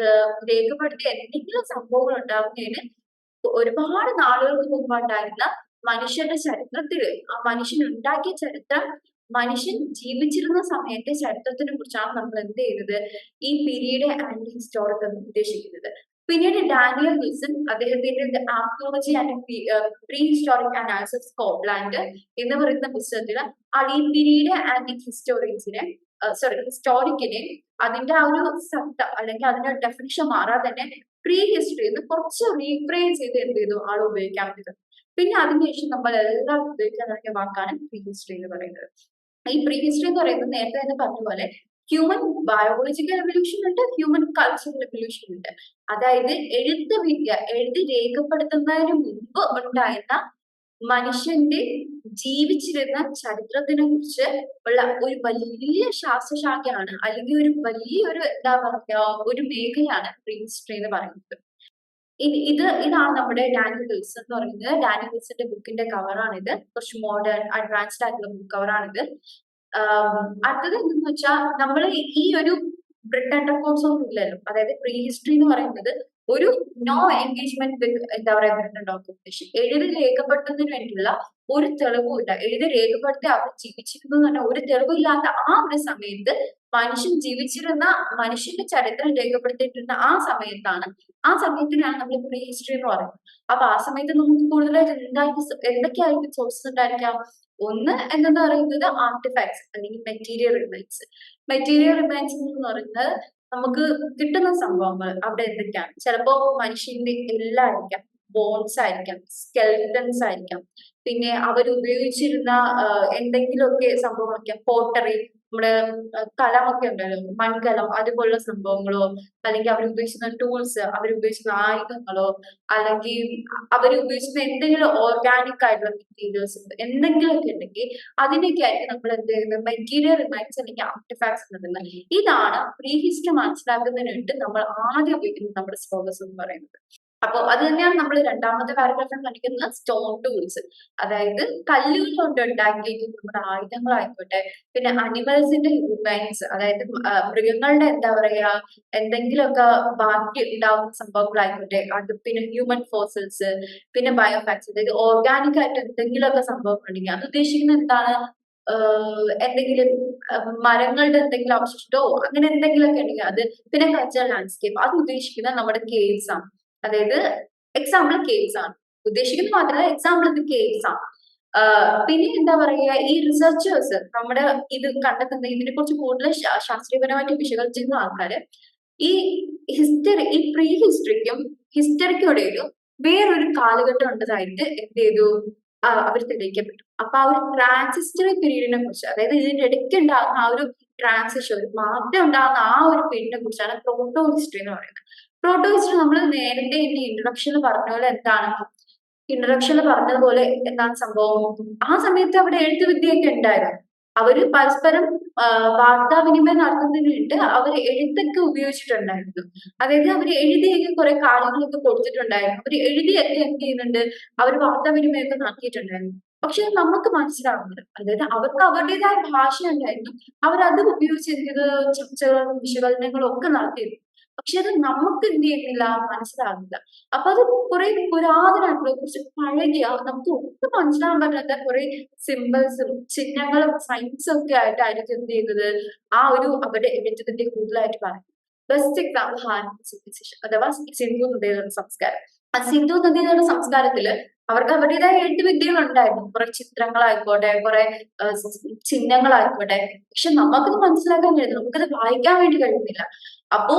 രേഖപ്പെടുത്തിയ എന്തെങ്കിലും സംഭവങ്ങൾ ഉണ്ടാകുന്നതിന് ഒരുപാട് നാളുകൾക്ക് മുമ്പുണ്ടായിരുന്ന മനുഷ്യന്റെ ചരിത്രത്തില്, ആ മനുഷ്യൻ ഉണ്ടാക്കിയ ചരിത്രം മനുഷ്യൻ ജീവിച്ചിരുന്ന സമയത്തെ ചരിത്രത്തിനെ കുറിച്ചാണ് നമ്മൾ എന്ത് ചെയ്യുന്നത്, ഈ പീരീഡ് ആൻഡ് ഹിസ്റ്റോറിക് എന്ന് ഉദ്ദേശിക്കുന്നത്. പിന്നീട് ഡാനിയൽ വിൽസൺ അദ്ദേഹത്തിന്റെ archaeology and pre historic analysis Scotland എന്ന് പറയുന്ന പുസ്തകത്തില് ഈ പീരീഡ് ആൻഡ് ഹിസ്റ്റോറിയൻസിനെ ഹിസ്റ്റോറിക്കിനെ അതിന്റെ ആ ഒരു സത്ത അല്ലെങ്കിൽ അതിന്റെ ഡെഫിനിഷൻ മാറാതെ തന്നെ പ്രീ ഹിസ്റ്ററി എന്ന് കുറച്ച് റീഫ്രെയിം ചെയ്ത് എന്ത് ചെയ്തു ആൾ ഉപയോഗിക്കാൻ പറ്റുന്നത്. പിന്നെ അതിനുശേഷം നമ്മൾ എല്ലാവരും ഉപയോഗിക്കാൻ തുടങ്ങിയ വാക്കാണ് പ്രീ ഹിസ്റ്ററി എന്ന് പറയുന്നത്. ഈ പ്രീ ഹിസ്റ്ററി എന്ന് പറയുന്നത് നേരത്തെ തന്നെ പറഞ്ഞ പോലെ ഹ്യൂമൻ ബയോളജിക്കൽ റെവല്യൂഷൻ ഉണ്ട്, ഹ്യൂമൻ കൾച്ചറൽ റെവല്യൂഷൻ ഉണ്ട്. അതായത് എഴുത്ത് വിദ്യ എഴുതി രേഖപ്പെടുത്തുന്നതിന് മുമ്പ് ഉണ്ടായിരുന്ന മനുഷ്യന്റെ ജീവിച്ചിരുന്ന ചരിത്രത്തിനെ കുറിച്ച് ഉള്ള ഒരു വലിയ ശാസ്ത്രശാഖയാണ്, അല്ലെങ്കിൽ ഒരു വലിയൊരു എന്താ പറയാ ഒരു മേഖലയാണ് പ്രീ ഹിസ്റ്ററി എന്ന് പറയുന്നത്. ഇതാണ് നമ്മുടെ ഡാനിയൽ വിൽസൺ എന്ന് പറയുന്നത്. ഡാനിയൽ വിൽസന്റെ ബുക്കിന്റെ കവറാണിത്. കുറച്ച് മോഡേൺ അഡ്വാൻസ്ഡ് ആയിട്ടുള്ള ബുക്ക് കവറാണിത്. അടുത്തത് എന്തെന്ന് വെച്ചാൽ നമ്മൾ ഈ ഒരു ബ്രിട്ടൻ റെക്കോർഡ്സ് ഒന്നും ഇല്ലല്ലോ. അതായത് പ്രീ ഹിസ്റ്ററി എന്ന് പറയുന്നത് ഒരു നോ എൻഗേജ്മെന്റ് വിത്ത് എന്താ പറയാ ബ്രിട്ടൻ ഡോക്യുമെന്റേഷൻ, എഴുതി രേഖപ്പെടുത്തുന്നതിന് വേണ്ടിയുള്ള ഒരു തെളിവും ഇല്ല. എഴുതി രേഖപ്പെടുത്തി അവർ ജീവിച്ചിരുന്നു എന്ന് പറഞ്ഞാൽ ഒരു തെളിവില്ലാത്ത ആ ഒരു സമയത്ത് മനുഷ്യൻ ജീവിച്ചിരുന്ന മനുഷ്യന്റെ ചരിത്രം രേഖപ്പെടുത്തിയിട്ടിരുന്ന ആ സമയത്തിനാണ് നമ്മൾ പ്രീ ഹിസ്റ്ററി എന്ന് പറയുന്നത്. അപ്പൊ ആ സമയത്ത് നമുക്ക് കൂടുതലായിട്ട് എന്തൊക്കെയായിരിക്കും സോഴ്സസ് ഉണ്ടായിരിക്കാം? ഒന്ന് എന്താ പറയുന്നത് ആർട്ടിഫാക്ട്സ് അല്ലെങ്കിൽ മെറ്റീരിയൽ റിമൈൻസ്. മെറ്റീരിയൽ റിമൈൻസ് എന്ന് പറയുന്നത് നമുക്ക് കിട്ടുന്ന സംഭവങ്ങൾ അവിടെ എന്തൊക്കെയാണ്? ചിലപ്പോ മനുഷ്യന്റെ എല്ലാം ആയിരിക്കാം, ബോൺസ് ആയിരിക്കാം, സ്കെൽറ്റൻസ് ആയിരിക്കാം, പിന്നെ അവർ ഉപയോഗിച്ചിരുന്ന എന്തെങ്കിലുമൊക്കെ സംഭവങ്ങളൊക്കെ, പോട്ടറി, നമ്മുടെ കലമൊക്കെ ഉണ്ടല്ലോ, മൺകലം, അതുപോലുള്ള സംഭവങ്ങളോ, അല്ലെങ്കിൽ അവർ ഉപയോഗിച്ചിരുന്ന ടൂൾസ്, അവർ ഉപയോഗിച്ചിരുന്ന ആയുധങ്ങളോ, അല്ലെങ്കിൽ അവർ ഉപയോഗിച്ചിരുന്ന എന്തെങ്കിലും ഓർഗാനിക് ആയിട്ടുള്ള മെറ്റീരിയൽസ് എന്തെങ്കിലുമൊക്കെ ഉണ്ടെങ്കിൽ അതിനൊക്കെ ആയിരിക്കും നമ്മൾ എന്ത് ചെയ്യുന്നത് മെറ്റീരിയൽ റിമൈൻസ് അല്ലെങ്കിൽ ആർട്ടിഫാക്ട്സ് എന്ന് പറയുന്നത്. ഇതാണ് പ്രീ ഹിസ്റ്ററി മനസ്സിലാക്കുന്നതിനായിട്ട് നമ്മൾ ആദ്യം ഉപയോഗിക്കുന്നത് നമ്മുടെ സ്കോളേഴ്സ് എന്ന് പറയുന്നത്. അപ്പൊ അത് തന്നെയാണ് നമ്മൾ രണ്ടാമത്തെ പാരഗ്രാഫിൽ കാണിക്കുന്ന സ്റ്റോൺ ടൂൾസ്, അതായത് കല്ലുകൾ കൊണ്ട് ഉണ്ടാക്കിയിരിക്കുന്ന നമ്മുടെ ആയുധങ്ങളായിക്കോട്ടെ, പിന്നെ അനിമൽസിന്റെ റിമൈൻസ്, അതായത് മൃഗങ്ങളുടെ എന്താ പറയാ എന്തെങ്കിലുമൊക്കെ ബാക്കി ഉണ്ടാവുന്ന സംഭവങ്ങളായിക്കോട്ടെ അത്, പിന്നെ ഹ്യൂമൻ ഫോസിൽസ്, പിന്നെ ബയോഫാക്ട്സ്, അതായത് ഓർഗാനിക് ആയിട്ട് എന്തെങ്കിലുമൊക്കെ സംഭവം ഉണ്ടെങ്കിൽ അത് ഉദ്ദേശിക്കുന്നത് എന്താണ്? എന്തെങ്കിലും മരങ്ങളുടെ എന്തെങ്കിലും അവശിഷ്ടോ അങ്ങനെ എന്തെങ്കിലുമൊക്കെ ഉണ്ടെങ്കിൽ അത്, പിന്നെ കൾച്ചറൽ ലാൻഡ്സ്കേപ്പ് അത് ഉദ്ദേശിക്കുന്നത് നമ്മുടെ കേവ്സ് ആണ്. അതായത് എക്സാമ്പിൾ കേവ്സ് ആണ് ഉദ്ദേശിക്കുന്നത്, മാത്രമല്ല എക്സാമ്പിൾ ഇത് കേവ്സ് ആണ്. പിന്നെ എന്താ പറയുക, ഈ റിസർച്ചേഴ്സ് നമ്മുടെ ഇത് കണ്ടെത്തുന്ന ഇതിനെ കുറിച്ച് കൂടുതൽ ശാസ്ത്രീയപരമായിട്ട് വിശകലിച്ചിരുന്ന ആൾക്കാര് ഈ പ്രീ ഹിസ്റ്ററിക്കും ഹിസ്റ്ററിക്കും ഇടയിലും വേറൊരു കാലഘട്ടം ഉണ്ടതായിട്ട് എന്ത് ചെയ്തു അവർ തെളിയിക്കപ്പെട്ടു. അപ്പൊ ആ ഒരു ട്രാൻസിസ്റ്ററി പീരീഡിനെ കുറിച്ച്, അതായത് ഇതിന്റെ ഇടയ്ക്ക് ഉണ്ടാകുന്ന ആ ഒരു ട്രാൻസിഷൻ, ഒരു മാറ്റം ഉണ്ടാകുന്ന ആ ഒരു പീരീഡിനെ കുറിച്ചാണ് പ്രോട്ടോ ഹിസ്റ്ററി എന്ന് പറയുന്നത്. പ്രോട്ടോ ഹിസ്റ്ററി നമ്മൾ നേരത്തെ എന്റെ ഇൻട്രൊഡക്ഷനിൽ പറഞ്ഞ പോലെ എന്താണ് സംഭവം? ആ സമയത്ത് അവിടെ എഴുത്തുവിദ്യയൊക്കെ ഉണ്ടായിരുന്നു. അവര് പരസ്പരം വാർത്താവിനിമയം നടത്തുന്നതിന് വേണ്ടി അവർ എഴുത്തൊക്കെ ഉപയോഗിച്ചിട്ടുണ്ടായിരുന്നു. അതായത് അവർ എഴുതിയൊക്കെ കുറെ കാര്യങ്ങളൊക്കെ കൊടുത്തിട്ടുണ്ടായിരുന്നു. അവർ എഴുതിയൊക്കെ എന്ത് ചെയ്യുന്നുണ്ട്, അവർ വാർത്താവിനിമയമൊക്കെ നടത്തിയിട്ടുണ്ടായിരുന്നു. പക്ഷെ നമുക്ക് മനസ്സിലാവുന്നില്ല. അതായത് അവർക്ക് അവരുടേതായ ഭാഷ ഉണ്ടായിരുന്നു, അവരത് ഉപയോഗിച്ച് എന്ത് ചെയ്ത് ചർച്ചകളും വിശകലനങ്ങളും ഒക്കെ നടത്തിയിരുന്നു. പക്ഷെ അത് നമുക്ക് എന്ത് ചെയ്യുന്നില്ല, മനസ്സിലാകുന്നില്ല. അപ്പൊ അത് കുറെ പുരാതനമായിട്ടുള്ള കുറച്ച് പഴകിയ നമുക്ക് ഒട്ടും മനസ്സിലാകാൻ പറ്റാത്ത കുറെ സിമ്പിൾസും ചിഹ്നങ്ങളും സയൻസും ഒക്കെ ആയിട്ടായിരിക്കും എന്ത് ചെയ്യുന്നത് ആ ഒരു അവരുടെ എഴുത്തിന്റെ കൂടുതലായിട്ട് പറയുന്നത്. ബെസ്റ്റ് എക്സാമ്പിൾ ഹാരപ്പൻ സിവിലൈസേഷൻ അഥവാ സിന്ധു നദീതട സംസ്കാരം. ആ സിന്ധു നദീതട സംസ്കാരത്തില് അവർക്ക് അവരുടേതായ എഴുത്തുവിദ്യകൾ ഉണ്ടായിരുന്നു. കുറെ ചിത്രങ്ങളായിക്കോട്ടെ, കുറെ ചിഹ്നങ്ങളായിക്കോട്ടെ. പക്ഷെ നമുക്കത് മനസ്സിലാക്കാൻ കഴിയുന്നില്ല, നമുക്കത് വായിക്കാൻ വേണ്ടി കഴിയുന്നില്ല. അപ്പോ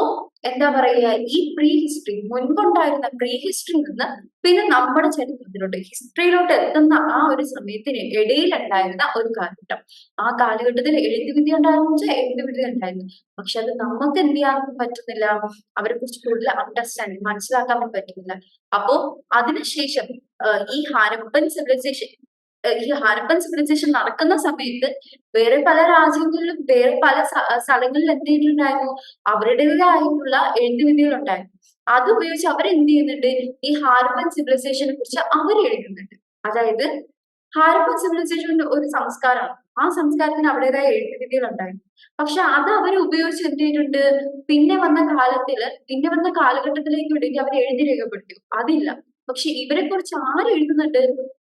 എന്താ പറയുക, ഈ പ്രീ ഹിസ്റ്ററി, മുൻപുണ്ടായിരുന്ന പ്രീ ഹിസ്റ്ററിയിൽ നിന്ന് പിന്നെ നമ്മുടെ ചരിത്രത്തിലോട്ട് ഹിസ്റ്ററിയിലോട്ട് എത്തുന്ന ആ ഒരു സമയത്തിന് ഇടയിലുണ്ടായിരുന്ന ഒരു കാലഘട്ടം. ആ കാലഘട്ടത്തിൽ എഴുത്തുവിദ്യ ഉണ്ടായിരുന്നു വെച്ചാൽ എഴുത്തുവിദ്യ ഉണ്ടായിരുന്നു. പക്ഷെ അത് നമുക്ക് എന്ത് ചെയ്യാൻ പറ്റുന്നില്ല, അവരെ കുറിച്ച് കൂടുതൽ അണ്ടർസ്റ്റാൻഡിങ് മനസ്സിലാക്കാൻ പറ്റുന്നില്ല. അപ്പോ അതിനുശേഷം ഈ ഹാരപ്പൻ സിവിലൈസേഷൻ നടക്കുന്ന സമയത്ത് വേറെ പല രാജ്യങ്ങളിലും വേറെ പല സ്ഥലങ്ങളിലും എന്ത് ചെയ്തിട്ടുണ്ടായിരുന്നു, അവരുടേതായിട്ടുള്ള എഴുത്തുവിദ്യകൾ ഉണ്ടായിരുന്നു. അത് ഉപയോഗിച്ച് അവരെന്ത് ചെയ്യുന്നുണ്ട്, ഈ ഹാരപ്പൻ സിവിലൈസേഷനെ കുറിച്ച് അവർ എഴുതുന്നുണ്ട്. അതായത് ഹാരപ്പൻ സിവിലൈസേഷൻ ഒരു സംസ്കാരമാണ്, ആ സംസ്കാരത്തിന് അവരുടേതായ എഴുത്തുവിദ്യകൾ ഉണ്ടായിരുന്നു. പക്ഷെ അത് അവർ ഉപയോഗിച്ച് എന്ത് ചെയ്തിട്ടുണ്ട്, പിന്നെ വന്ന കാലഘട്ടത്തിലേക്ക് വേണ്ടി അവർ എഴുതി രേഖപ്പെടുത്തി അതില്ല. പക്ഷെ ഇവരെ കുറിച്ച് ആര് എഴുതുന്നുണ്ട്,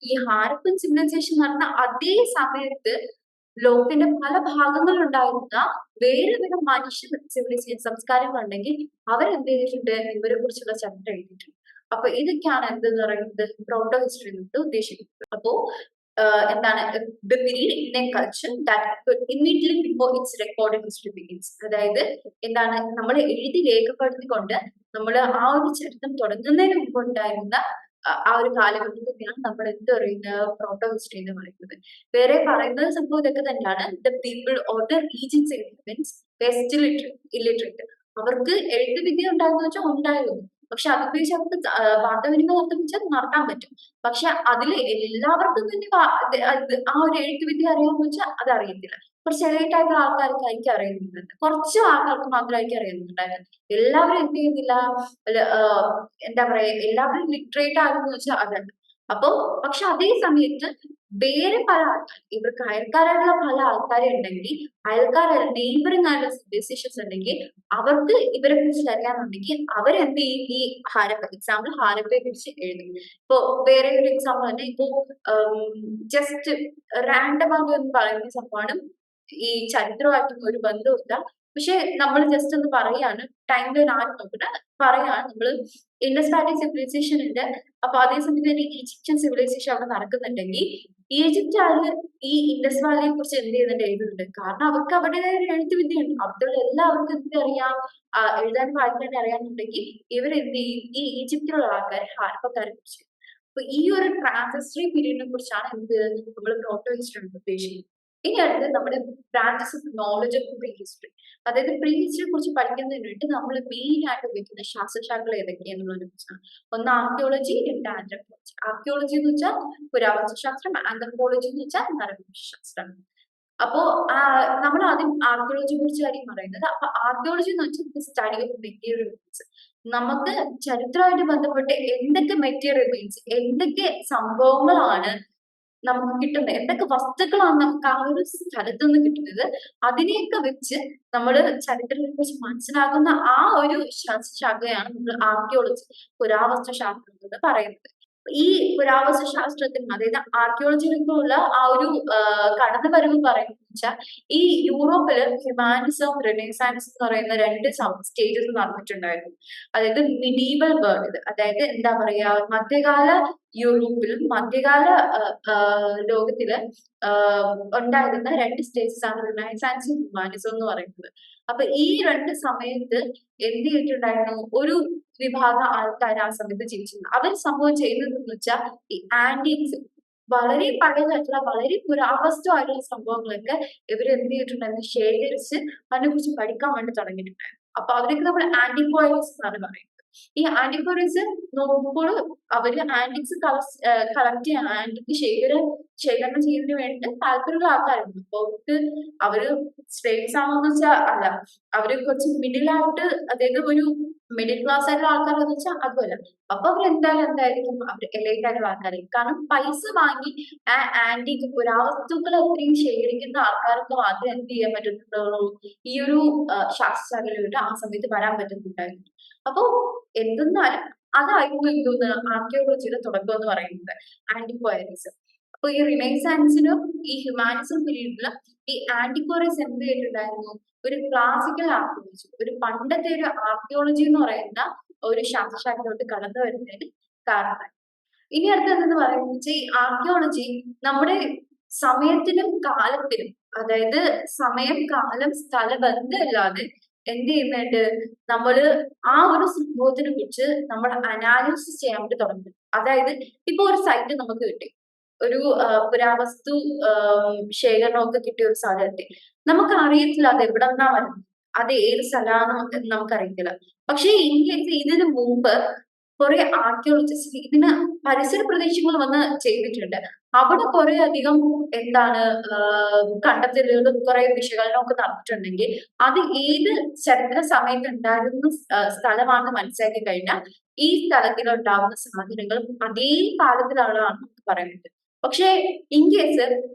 ഈ ഹാരപ്പൻ സിവിലൈസേഷൻ നടന്ന അതേ സമയത്ത് ലോകത്തിന്റെ പല ഭാഗങ്ങളിലുണ്ടായിരുന്ന വേറെ വേറെ മനുഷ്യ സിവിലൈസേഷൻ സംസ്കാരങ്ങളുണ്ടെങ്കിൽ അവരെന്ത് ചെയ്തിട്ടുണ്ട് ഇവരെ കുറിച്ചുള്ള ചരിത്രം എഴുതിയിട്ടുണ്ട്. അപ്പൊ ഇതൊക്കെയാണ് എന്തെന്ന് പറയുന്നത് പ്രോട്ടോ ഹിസ്റ്ററി കൊണ്ട് ഉദ്ദേശിക്കുന്നത്. അപ്പോ എന്താണ് the period Indian culture that immediately before it's recorded history begins. അതായത് എന്താണ് നമ്മൾ എഴുതി രേഖപ്പെടുത്തിക്കൊണ്ട് നമ്മൾ ആ ഒരു ചരിത്രം തുടങ്ങുന്നതിന് മുമ്പ് ഉണ്ടായിരുന്ന ആ ഒരു കാലഘട്ടത്തെയാണ് നമ്മൾ എന്ത് പറയുന്നത് പ്രോട്ടോ ഹിസ്റ്ററി എന്ന് പറയുന്നത്. വേറെ പറയുന്നത് സംഭവം ഇതൊക്കെ തന്നെയാണ്. The people or the regions west illiterate. അവർക്ക് എഴുത്ത് വിദ്യ ഉണ്ടാകുന്ന വെച്ചാൽ ഉണ്ടായിരുന്നു. പക്ഷെ അതുപയോഗിച്ച് അവർക്ക് വാർത്താവിനിമയം നടത്താൻ പറ്റും. പക്ഷെ അതിൽ എല്ലാവർക്കും തന്നെ ആ ഒരു എഴുത്ത് വിദ്യ അറിയാമെന്ന് വെച്ചാൽ അത് അറിയത്തില്ല. കുറച്ച് എലൈറ്റ് ആയിട്ടുള്ള ആൾക്കാർക്കായിരിക്കും അറിയുന്നുണ്ട്. കുറച്ച് ആൾക്കാർക്ക് മാത്രമായിരിക്കും അറിയുന്നുണ്ടായിരുന്നു. എല്ലാവരും എന്ത് ചെയ്യുന്നില്ല, എന്താ പറയാ, എല്ലാവരും ലിറ്ററേറ്റ് ആകുമെന്ന് വെച്ചാൽ അതല്ല. അപ്പൊ പക്ഷെ അതേ സമയത്ത് വേറെ പല ആൾക്കാർ, ഇവർക്ക് അയൽക്കാരായിട്ടുള്ള പല ആൾക്കാരുണ്ടെങ്കിൽ, അയൽക്കാരല്ല നെയ്ബറിംഗ് ആയിട്ടുള്ള സിവിലൈസേഷൻസ് ഉണ്ടെങ്കിൽ അവർക്ക് ഇവരെ കുറിച്ച് അറിയാന്നുണ്ടെങ്കിൽ അവരെന്ത് ചെയ്യും, ഈ ഹാരപ്പ എക്സാമ്പിൾ ഹാരപ്പയെ കുറിച്ച് എഴുതും. ഇപ്പൊ വേറെ ഒരു എക്സാമ്പിൾ തന്നെ, ഇപ്പോ ജസ്റ്റ് റാൻഡം ആകുക എന്ന് പറയുന്ന സംഭവമാണ്. ഈ ചരിത്രമായിട്ടും ഒരു ബന്ധമില്ല. പക്ഷെ നമ്മൾ ജസ്റ്റ് ഒന്ന് പറയാണ്, ടൈം ലൈൻ ആരും നോക്കട്ടെ, പറയാണ് നമ്മൾ ഇൻഡസ് വാലി സിവിലൈസേഷൻ ഉണ്ട്. അപ്പൊ അതേ സമയത്ത് തന്നെ ഈജിപ്ഷ്യൻ സിവിലൈസേഷൻ അവിടെ നടക്കുന്നുണ്ടെങ്കിൽ ഈജിപ്റ്റ് ആള് ഈ ഇൻഡസ് വാലിയെ കുറിച്ച് എന്ത് ചെയ്യുന്നുണ്ട്, എഴുതുന്നുണ്ട്. കാരണം അവർക്ക് അവരുടേതായ ഒരു എഴുത്ത് വിദ്യയുണ്ട്. അവിടെയുള്ള എല്ലാവർക്കും എന്ത് അറിയാം, എഴുതാനും വായിക്കാനും അറിയാന്നുണ്ടെങ്കിൽ ഇവർ എന്ത് ചെയ്യും, ഈ ഈജിപ്തിലുള്ള ആൾക്കാരെ ഹാരപ്പക്കാരെ കുറിച്ച്. അപ്പൊ ഈ ഒരു ട്രാൻസിസ്റ്ററി പീരീഡിനെ കുറിച്ചാണ് എന്ത് നമ്മൾ പ്രോട്ടോ ഹിസ്റ്ററി കൊണ്ട് ഉദ്ദേശിക്കുന്നത്. ഇനി അടുത്ത് നമ്മുടെ branches of knowledge of pre history. അതായത് പ്രീ ഹിസ്റ്ററിയെ കുറിച്ച് പഠിക്കുന്നതിന് വേണ്ടി നമ്മൾ മെയിൻ ആയിട്ട് ഉപയോഗിക്കുന്ന ശാസ്ത്രശാഖകൾ ഏതൊക്കെയാണെന്നുള്ളതിനെ കുറിച്ചാണ്. ഒന്ന് ആർക്കിയോളജി, രണ്ട് ആന്ത്രപ്പോളജി. ആർക്കിയോളജി എന്ന് വെച്ചാൽ പുരാവസ്തു ശാസ്ത്രം, ആന്ത്രപ്പോളജി എന്ന് വെച്ചാൽ നരവംശാസ്ത്രം. അപ്പോ നമ്മൾ ആദ്യം ആർക്കിയോളജിയെ കുറിച്ച് കാര്യം പറയുന്നത്. അപ്പൊ ആർക്കിയോളജി എന്ന് വെച്ചാൽ സ്റ്റഡി ഓഫ് മെറ്റീരിയൽസ്. നമുക്ക് ചരിത്രമായിട്ട് ബന്ധപ്പെട്ട് എന്തൊക്കെ മെറ്റീരിയൽ മീൻസ് എന്തൊക്കെ സംഭവങ്ങളാണ് നമുക്ക് കിട്ടുന്നത്, എന്തൊക്കെ വസ്തുക്കളാണ് നമുക്ക് ആ ഒരു സ്ഥലത്ത് നിന്ന് കിട്ടുന്നത്, അതിനെയൊക്കെ വെച്ച് നമ്മൾ ചരിത്രത്തെ കുറിച്ച് മനസ്സിലാക്കുന്ന ആ ഒരു ശാസ്ത്രശാഖയാണ് നമ്മൾ ആർക്കിയോളജി, പുരാവസ്തു ശാസ്ത്രം എന്ന് പറയുന്നത്. ഈ പുരാവസ്തു ശാസ്ത്രത്തിൽ, അതായത് ആർക്കിയോളജിയിലേക്കുള്ള ആ ഒരു കടന്നുവരവ് പറയുന്നത് വെച്ചാൽ, ഈ യൂറോപ്പില് ഹ്യൂമാനിസം, റിനൈസാൻസ് എന്ന് പറയുന്ന രണ്ട് സ്റ്റേജസ് നടന്നിട്ടുണ്ടായിരുന്നു. അതായത് മിഡീവൽ വേൾഡിൽ, അതായത് എന്താ പറയാ, മധ്യകാല യൂറോപ്പിലും മധ്യകാല ലോകത്തില് ഉണ്ടായിരുന്ന രണ്ട് സ്റ്റേജസ് ആണ് റിനൈസാൻസും ഹ്യൂമാനിസം എന്ന് പറയുന്നത്. അപ്പൊ ഈ രണ്ട് സമയത്ത് എന്ത് ചെയ്തിട്ടുണ്ടായിരുന്നു, ഒരു വിഭാഗം ആൾക്കാർ ആ സമയത്ത് ജീവിച്ചിരുന്നു. അവർ സംഭവം ചെയ്യുന്നതെന്ന് വെച്ചാൽ ഈ ആന്റിക്സ്, വളരെ പഴയതായിട്ടുള്ള വളരെ പുരാവസ്തു ആയിട്ടുള്ള സംഭവങ്ങളൊക്കെ ഇവർ എന്ത് ചെയ്തിട്ടുണ്ടായിരുന്നു, ശേഖരിച്ച് അതിനെ കുറിച്ച് പഠിക്കാൻ വേണ്ടി തുടങ്ങിയിട്ടുണ്ടായിരുന്നു. അപ്പൊ അവരൊക്കെ നമ്മൾ ആന്റിക്വയറീസ് എന്നാണ് പറയുന്നത്. ഈ ആന്റിക്വയറീസ് നോക്കുമ്പോൾ അവര് ആന്റിക്സ് കളക്ട് ചെയ്യാൻ, ആന്റിക് ശേഖരണം ചെയ്യുന്നതിന് വേണ്ടി താല്പര്യമുള്ള ആൾക്കാരുണ്ട്. അപ്പൊ അവര് സ്ട്രേറ്റ്സ് ആണോന്ന് വെച്ചാൽ അല്ല, അവര് കുറച്ച് മിഡിൽ ആയിട്ട്, അതായത് ഒരു മിഡിൽ ക്ലാസ് ആയിട്ടുള്ള ആൾക്കാരെന്ന് വെച്ചാൽ അതുമല്ല. അപ്പൊ എന്തായിരിക്കും, അവർ എലൈറ്റ് ആയിട്ടുള്ള ആൾക്കാരായിരിക്കും. കാരണം പൈസ വാങ്ങി ആ ആന്റിക് പുരാവസ്തുക്കൾ അത്രയും ശേഖരിക്കുന്ന ആൾക്കാർക്ക് മാത്രമേ എന്ത് ചെയ്യാൻ പറ്റുന്നുള്ളൂ, ഈ ഒരു ശാസ്ത്രശാഖയിലോട്ട് ആ സമയത്ത് വരാൻ പറ്റുന്നുണ്ടായിരുന്നു. അപ്പൊ എന്തെന്നാലും അതായിരുന്നു എന്തോന്ന് ആർക്കിയോളജിയുടെ തുടക്കം എന്ന് പറയുന്നത്, ആന്റിക്വയറീസ്. അപ്പൊ ഈ റിനൈസാൻസിനും ഈ ഹ്യൂമാനിസം പീരീഡിലും ഈ ആന്റിക്വയറീസ് എന്ത് ചെയ്തിട്ടുണ്ടായിരുന്നു, ഒരു ക്ലാസിക്കൽ ആർക്കിയോളജി, ഒരു പണ്ടത്തെ ഒരു ആർക്കിയോളജി എന്ന് പറയുന്ന ഒരു ശാസ്ത്രശാഖയിലോട്ട് കടന്നു വരുന്നതിന് കാരണമായി. ഇനി അടുത്ത് എന്തെന്ന് പറയുന്നത്, ഈ ആർക്കിയോളജി നമ്മുടെ സമയത്തിനും കാലത്തിനും, അതായത് സമയം, കാലം, സ്ഥലബന്ധമില്ലാതെ എന്ത് ചെയ്യുന്നുണ്ട്, നമ്മള് ആ ഒരു സംഭവത്തിനെ കുറിച്ച് നമ്മൾ അനാലിസിസ് ചെയ്യാൻ വേണ്ടി തുടങ്ങും. അതായത് ഇപ്പൊ ഒരു സൈറ്റ് നമുക്ക് കിട്ടി, ഒരു പുരാവസ്തു ശേഖരണമൊക്കെ കിട്ടിയ ഒരു സ്ഥലത്തെ നമുക്ക് അറിയത്തില്ല അത് എവിടെ നിന്നാ വരുന്നത്, അത് ഏത് സ്ഥലമാണോ എന്ന് നമുക്കറിയത്തില്ല. പക്ഷെ ഇൻ കേസ് ഇതിനു മുമ്പ് കുറെ ആർക്കിയോളജിസ്റ്റ് ഇതിന് പരിസര പ്രദേശങ്ങൾ വന്ന് ചെയ്തിട്ടുണ്ട്. അവിടെ കുറെ അധികം എന്താണ് കണ്ടെത്തലുകളും കുറെ വിശകലനം ഒക്കെ നടന്നിട്ടുണ്ടെങ്കിൽ അത് ഏത് ചരിത്ര സമയത്ത് ഉണ്ടായിരുന്ന സ്ഥലമാണെന്ന് മനസ്സിലാക്കി കഴിഞ്ഞാൽ ഈ സ്ഥലത്തിൽ ഉണ്ടാവുന്ന സാധനങ്ങൾ അതേ കാലത്തിലുള്ളതാണെന്ന് നമുക്ക് പറയാൻ പറ്റും. പക്ഷെ ഇൻ കേസ്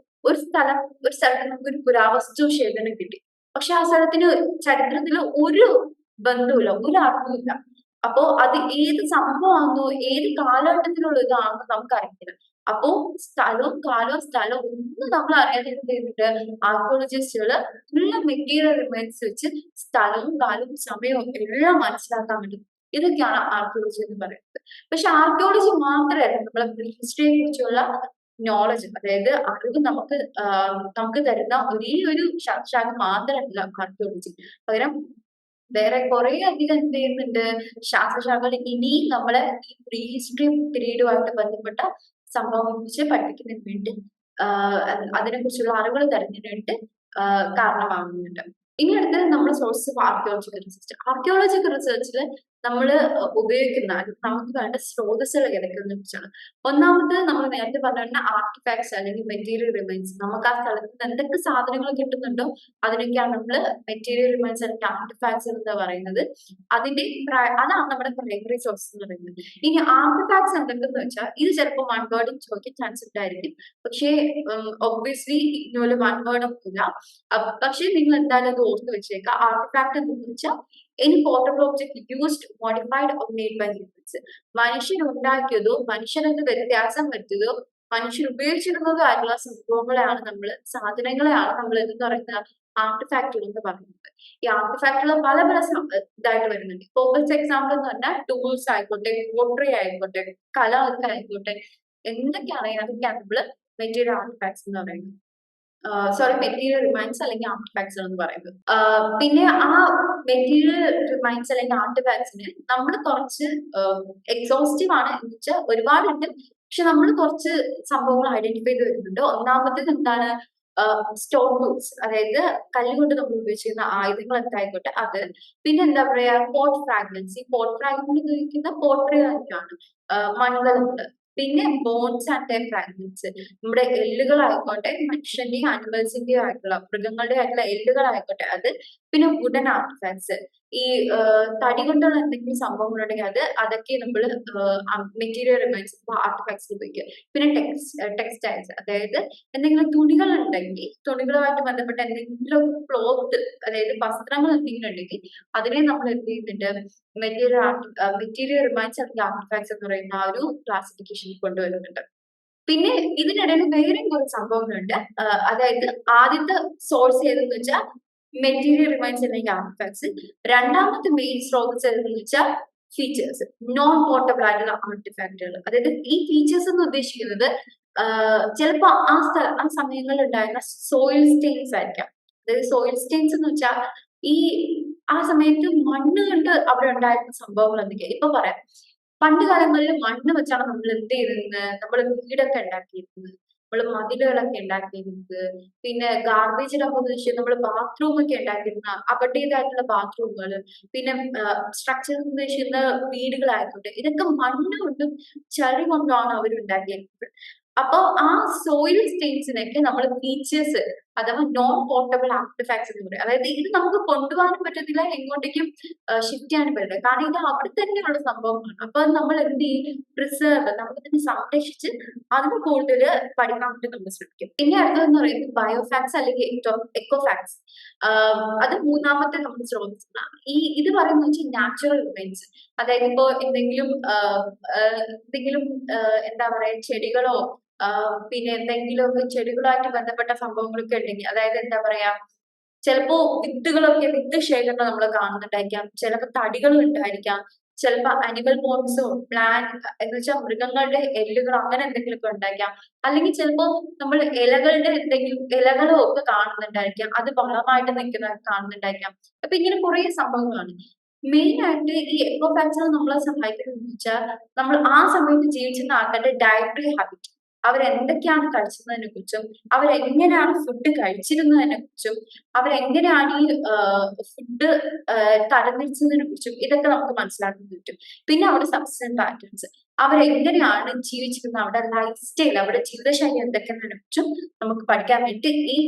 ഒരു സ്ഥലത്ത് നമുക്ക് ഒരു പുരാവസ്തു ശേഖരണം കിട്ടി, പക്ഷെ ആ സ്ഥലത്തിന് ചരിത്രത്തിൽ ഒരു ബന്ധവുമില്ല, ഒരു അർത്ഥവുമില്ല. അപ്പോ അത് ഏത് സംഭവമാണെന്നോ ഏത് കാലഘട്ടത്തിലുള്ള ഇതാണെന്നോ നമുക്ക് അറിയത്തില്ല. അപ്പോ സ്ഥലവും ഒന്നും നമ്മൾ അറിയാതെ എന്ത് ചെയ്യുന്നുണ്ട്, ആർക്കിയോളജിസ്റ്റുകള് ഉള്ള മെറ്റീരിയൽ റിമൈൻസ് വെച്ച് സ്ഥലവും കാലവും സമയവും എല്ലാം മനസ്സിലാക്കാൻ പറ്റും. ഇതൊക്കെയാണ് ആർക്കിയോളജി എന്ന് പറയുന്നത്. പക്ഷെ ആർക്കിയോളജി മാത്രമല്ല നമ്മളെ ഹിസ്റ്ററിയെ കുറിച്ചുള്ള നോളജ്, അതായത് അറിവ് നമുക്ക് തരുന്ന ഒരേ ഒരു ശാഖ മാത്രമല്ല ആർക്കിയോളജി. പകരം വേറെ കുറെ അധികം എന്ത് ചെയ്യുന്നുണ്ട്, ശാസ്ത്രശാഖകൾ ഇനിയും നമ്മളെ ഈ പ്രീ ഹിസ്റ്ററി പീരീഡുമായിട്ട് ബന്ധപ്പെട്ട സംഭവങ്ങളെ കുറിച്ച് പഠിപ്പിക്കുന്നതിന് വേണ്ടി അതിനെ കുറിച്ചുള്ള അറിവുകൾ തരുന്നതിന് വേണ്ടി കാരണമാകുന്നുണ്ട്. ഇനി അടുത്തത് നമ്മുടെ source of archaeological research. Archaeological റിസർച്ചിൽ നമ്മൾ ഉപയോഗിക്കുന്ന നമുക്ക് വേണ്ട സ്രോതസ്സുകൾ ഏതൊക്കെയെന്ന് കുറിച്ചാണ്. ഒന്നാമത് നമ്മൾ നേരത്തെ പറഞ്ഞ ആർട്ടിഫാക്ട്സ് അല്ലെങ്കിൽ മെറ്റീരിയൽ റിമൈൻസ്. നമുക്ക് ആ സ്ഥലത്ത് നിന്ന് എന്തൊക്കെ സാധനങ്ങൾ കിട്ടുന്നുണ്ടോ അതിനൊക്കെയാണ് നമ്മൾ മെറ്റീരിയൽ റിമൈൻസ് അല്ലെങ്കിൽ ആർട്ടിഫാക്ട്സ് എന്ന് പറയുന്നത്. അതാണ് നമ്മുടെ പ്രൈമറി സോഴ്സ് എന്ന് പറയുന്നത്. ഇനി ആർട്ടിഫാക്ട്സ് എന്തെന്ന് വെച്ചാൽ ഇത് ചിലപ്പോൾ വൺ വേർഡും ചോദിക്കാൻ ചാൻസ് ഉണ്ടായിരിക്കും. പക്ഷേ ഒബ്വിയസ്ലി ഇതിനൊരു വൺ വേർഡും ഇല്ല. പക്ഷേ നിങ്ങൾ എന്തായാലും അത് ഓർത്ത് വെച്ചേക്കുക. ആർട്ടിഫാക്ട് എന്തെന്ന് വെച്ചാൽ any portable object used, modified or made by humans. മനുഷ്യൻ ഉണ്ടാക്കിയതോ മനുഷ്യനത് വ്യത്യാസം വരുത്തിയതോ മനുഷ്യൻ ഉപയോഗിച്ചിരുന്നതോ ആയിട്ടുള്ള സാധനങ്ങളെയാണ് നമ്മൾ എന്ന് പറയുന്ന ആർട്ടിഫാക്റ്റുകൾ എന്ന് പറയുന്നത്. ഈ ആർട്ടിഫാക്റ്റുകൾ പല പല ഇതായിട്ട് വരുന്നുണ്ട്. ഇപ്പൊ എക്സാമ്പിൾ എന്ന് പറഞ്ഞാൽ ടൂൾസ് ആയിക്കോട്ടെ, പോട്രി ആയിക്കോട്ടെ, കല ഒക്കെ ആയിക്കോട്ടെ, എന്തൊക്കെയാണെങ്കിൽ അതൊക്കെയാണ് നമ്മള് മെറ്റീരിയൽ ആർട്ടിഫാക്ട്സ് എന്ന് പറയുന്നത്. മെറ്റീരിയൽ റിമൈൻസ് അല്ലെങ്കിൽ ആർട്ടിഫാക്ട്സ് എന്ന് പറയുന്നത്. പിന്നെ ആ മെറ്റീരിയൽ റിമൈൻസ് അല്ലെങ്കിൽ ആർട്ടിഫാക്ട്സിന് നമ്മൾ കുറച്ച് എക്സോസ്റ്റീവ് ആണ് എന്ന് വെച്ചാൽ ഒരുപാടുണ്ട്. പക്ഷെ നമ്മൾ കുറച്ച് സംഭവങ്ങൾ ഐഡന്റിഫൈ ചെയ്ത് വരുന്നുണ്ട്. ഒന്നാമത്തേത് എന്താണ്, സ്റ്റോൺ ടൂൾസ്, അതായത് കല്ലുകൊണ്ട് നമ്മൾ ഉപയോഗിച്ചിരുന്ന ആയുധങ്ങൾ എന്തായിക്കോട്ടെ അത്. പിന്നെ എന്താ പറയാ, പോട്ട് ഫ്രാഗ്മെന്റ്സ്. ഈ പോട്ട് ഫ്രാഗ്മെന്റ് ഉപയോഗിക്കുന്ന പോട്ടറി ആയിട്ടാണ്, മൺകലമുണ്ട്. പിന്നെ ബോൺസ് ആൻഡ് ദെയർ ഫ്രാഗ്മെന്റ്സ്, നമ്മുടെ എല്ലുകളായിക്കോട്ടെ, മനുഷ്യന്റെയും ആനിമൽസിന്റെയും ആയിട്ടുള്ള മൃഗങ്ങളുടെ ആയിട്ടുള്ള എല്ലുകളായിക്കോട്ടെ അത്. പിന്നെ വുഡൻ ആർട്ടിഫാക്ട്സ്, ഈ തടി കൊണ്ടുള്ള എന്തെങ്കിലും സംഭവങ്ങളുണ്ടെങ്കിൽ അതൊക്കെ നമ്മൾ മെറ്റീരിയൽ റിമൈൻസ് ആർട്ടിഫാക്ട്സ് ഉപയോഗിക്കുക. പിന്നെ ടെക്സ്റ്റൈൽസ്, അതായത് എന്തെങ്കിലും തുണികൾ ഉണ്ടെങ്കിൽ തുണികളുമായിട്ട് ബന്ധപ്പെട്ട എന്തെങ്കിലും ക്ലോത്ത്, അതായത് വസ്ത്രങ്ങൾ എന്തെങ്കിലും ഉണ്ടെങ്കിൽ അതിനെ നമ്മൾ എന്ത് ചെയ്യുന്നുണ്ട്, മെറ്റീരിയൽ റിമൈൻസ് അല്ലെങ്കിൽ ആർട്ടിഫാക്ട്സ് എന്ന് പറയുന്ന ആ ഒരു ക്ലാസിഫിക്കേഷനിൽ കൊണ്ടുവരുന്നുണ്ട്. പിന്നെ ഇതിനിടയിൽ വേറെയും കുറച്ച് സംഭവങ്ങളുണ്ട്. അതായത് ആദ്യത്തെ സോഴ്സ് ഏതെന്ന് വെച്ചാൽ മെറ്റീരിയൽ റിമൈൻസ് അല്ലെങ്കിൽ ആർട്ടിഫാക്ട്സ്. രണ്ടാമത്തെ മെയിൻ സ്രോതസ് ഏതെന്ന് വെച്ചാൽ ഫീച്ചേഴ്സ്, നോൺ പോർട്ടബിൾ ആയിട്ടുള്ള ആർട്ടിഫാക്റ്റുകൾ. അതായത് ഈ ഫീച്ചേഴ്സ് എന്ന് ഉദ്ദേശിക്കുന്നത് ചിലപ്പോ ആ സമയങ്ങളിൽ ഉണ്ടായിരുന്ന സോയിൽ സ്റ്റെയിൻസ് ആയിരിക്കാം. അതായത് സോയിൽ സ്റ്റെയിൻസ് എന്ന് വെച്ചാൽ ഈ ആ സമയത്ത് മണ്ണ് കൊണ്ട് അവിടെ ഉണ്ടായിരുന്ന സംഭവങ്ങൾ എന്തൊക്കെയാ. ഇപ്പൊ പറയാം, പണ്ട് കാലങ്ങളിൽ മണ്ണ് വെച്ചാണ് നമ്മൾ എന്ത് ചെയ്തിരുന്നത്, നമ്മൾ വീടൊക്കെ ഉണ്ടാക്കിയിരുന്നത്, നമ്മൾ മതിലുകളൊക്കെ ഉണ്ടാക്കിയിരുന്നത്. പിന്നെ ഗാർബേജ് ഡംപ് വെച്ച് നമ്മൾ ബാത്റൂം ഒക്കെ ഉണ്ടാക്കിയിരുന്ന അവരുടേതായിട്ടുള്ള ബാത്റൂമുകൾ. പിന്നെ സ്ട്രക്ചർ ഉദ്ദേശിക്കുന്ന വീടുകളായിക്കോട്ടെ, ഇതൊക്കെ മണ്ണ് കൊണ്ടും ചളി കൊണ്ടാണ് അവർ ഉണ്ടാക്കിയിരുന്നത്. അപ്പൊ ആ സോയിൽ സ്റ്റെയിൻസിനൊക്കെ നമ്മൾ ഫീച്ചേഴ്സ് അഥവാ നോൺ പോർട്ടബിൾ ആർട്ടിഫാക്ട്സ് എന്ന് പറയും. അതായത് ഇത് നമുക്ക് കൊണ്ടുപോകാനും പറ്റത്തില്ല, എങ്ങോട്ടേക്കും ഷിഫ്റ്റ് ചെയ്യാനും പറ്റില്ല, കാരണം ഇത് അവിടെ തന്നെയുള്ള സംഭവമാണ്. അപ്പൊ നമ്മൾ എന്ത് ചെയ്യും, പ്രിസർവ്, നമുക്ക് തന്നെ സംരക്ഷിച്ച് അതിന് കൂടുതൽ പഠിക്കാൻ വേണ്ടി നമ്മൾ ശ്രമിക്കും. പിന്നെ അടുത്തതെന്ന് പറയുന്നത് ബയോഫാക്ട്സ് അല്ലെങ്കിൽ എക്കോഫാക്ട്സ്. അത് മൂന്നാമത്തെ നമ്മുടെ സ്രോതസ്സാണ്. ഇത് പറയുന്നത് വെച്ചാൽ നാച്ചുറൽ റിമൈൻസ്. അതായത് ഇപ്പോ എന്തെങ്കിലും എന്താ പറയാ, ചെടികളോ പിന്നെ എന്തെങ്കിലുമൊക്കെ ചെടികളായിട്ട് ബന്ധപ്പെട്ട സംഭവങ്ങളൊക്കെ ഉണ്ടെങ്കിൽ, അതായത് എന്താ പറയാ, ചിലപ്പോ വിത്ത് ശേഖരണം നമ്മൾ കാണുന്നുണ്ടായിരിക്കാം, ചിലപ്പോ തടികൾ ഉണ്ടായിരിക്കാം, ചിലപ്പോ അനിമൽ ബോൺസോ പ്ലാന്റ് എന്ന് വെച്ചാൽ മൃഗങ്ങളുടെ എല്ലുകളോ അങ്ങനെ എന്തെങ്കിലുമൊക്കെ ഉണ്ടായിരിക്കാം. അല്ലെങ്കിൽ ചിലപ്പോ നമ്മൾ ഇലകളോ ഒക്കെ കാണുന്നുണ്ടായിരിക്കാം, അത് വളമായിട്ട് നിൽക്കുന്ന കാണുന്നുണ്ടായിരിക്കാം. അപ്പൊ ഇങ്ങനെ കുറെ സംഭവങ്ങളാണ്. മെയിൻ ആയിട്ട് ഈ എക്കോഫാക്ടർ നമ്മളെ സഹായിക്കുന്നത് വെച്ചാൽ നമ്മൾ ആ സമയത്ത് ജീവിച്ചിരുന്ന ആൾക്കാരുടെ ഡയറ്ററി ഹാബിറ്റ്, അവരെന്തൊക്കെയാണ് കഴിച്ചതിനെ കുറിച്ചും, അവരെങ്ങനെയാണ് ഫുഡ് കഴിച്ചിരുന്നതിനെ കുറിച്ചും, അവരെങ്ങനെയാണ് ഈ ഫുഡ് തരംതിരിച്ചതിനെ കുറിച്ചും ഇതൊക്കെ നമുക്ക് മനസ്സിലാക്കാൻ പറ്റും. പിന്നെ അവരുടെ സബ്സിസ്റ്റൻസ് പാറ്റേൺസ്, അവരെങ്ങനെയാണ് ജീവിച്ചിരുന്നത്, അവരുടെ ലൈഫ് സ്റ്റൈൽ, അവരുടെ ജീവിതശൈലി എന്തൊക്കെയെന്നതിനെ കുറിച്ചും നമുക്ക് പഠിക്കാൻ വേണ്ടി ഈ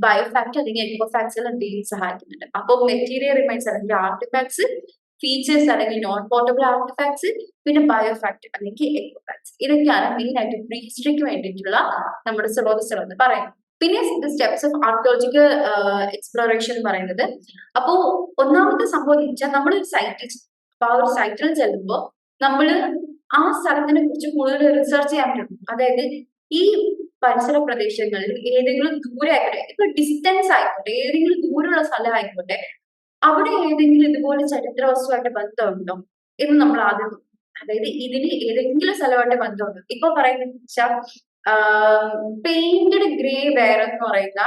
ബയോഫാക്ട് അല്ലെങ്കിൽ എക്കോഫാക്ട്സുകൾ എന്തെങ്കിലും സഹായിക്കുന്നുണ്ട്. അപ്പോൾ മെറ്റീരിയൽ റിമൈൻസ് അല്ലെങ്കിൽ ആർട്ടിഫാക്ട്സ്, ഫീച്ചേഴ്സ് അല്ലെങ്കിൽ നോൺ പോർട്ടബിൾ ആർട്ടിഫാക്ട്സ്, പിന്നെ ബയോഫാക്ട് അല്ലെങ്കിൽ എക്കോഫാക്ട്സ്, ഇതൊക്കെയാണ് മെയിൻ ആയിട്ട് പ്രീ ഹിസ്റ്ററിക്ക് വേണ്ടിയിട്ടുള്ള നമ്മുടെ സ്രോതസ്സുകൾ എന്ന് പറയുന്നത്. പിന്നെ സ്റ്റെപ്സ് ഓഫ് ആർക്കിയോളജിക്കൽ എക്സ്പ്ലോറേഷൻ എന്ന് പറയുന്നത്, അപ്പോ ഒന്നാമത്തെ സംഭവം എന്ന് വെച്ചാൽ നമ്മൾ ഒരു സൈറ്റിൽ, അപ്പൊ ആ ഒരു സൈറ്റിൽ ചെല്ലുമ്പോൾ നമ്മൾ ആ സ്ഥലത്തിനെ കുറിച്ച് കൂടുതൽ റിസർച്ച് ചെയ്യാൻ പറ്റും. അതായത് ഈ പരിസര പ്രദേശങ്ങളിൽ ഏതെങ്കിലും ദൂരെ ആയിക്കോട്ടെ, ഇപ്പൊ ഡിസ്റ്റൻസ് ആയിക്കോട്ടെ, ഏതെങ്കിലും ദൂരെയുള്ള സ്ഥലം ആയിക്കോട്ടെ, അവിടെ ഏതെങ്കിലും ഇതുപോലെ ചരിത്ര വസ്തുവായിട്ട് ബന്ധമുണ്ടോ എന്ന് നമ്മൾ ആദ്യം നോക്കും. അതായത് ഇതിന് ഏതെങ്കിലും സ്ഥലമായിട്ട് ബന്ധമുണ്ടോ? ഇപ്പൊ പറയുന്നത് വെച്ചാൽ പെയിന്റഡ് ഗ്രേ വെയർ എന്ന് പറയുന്ന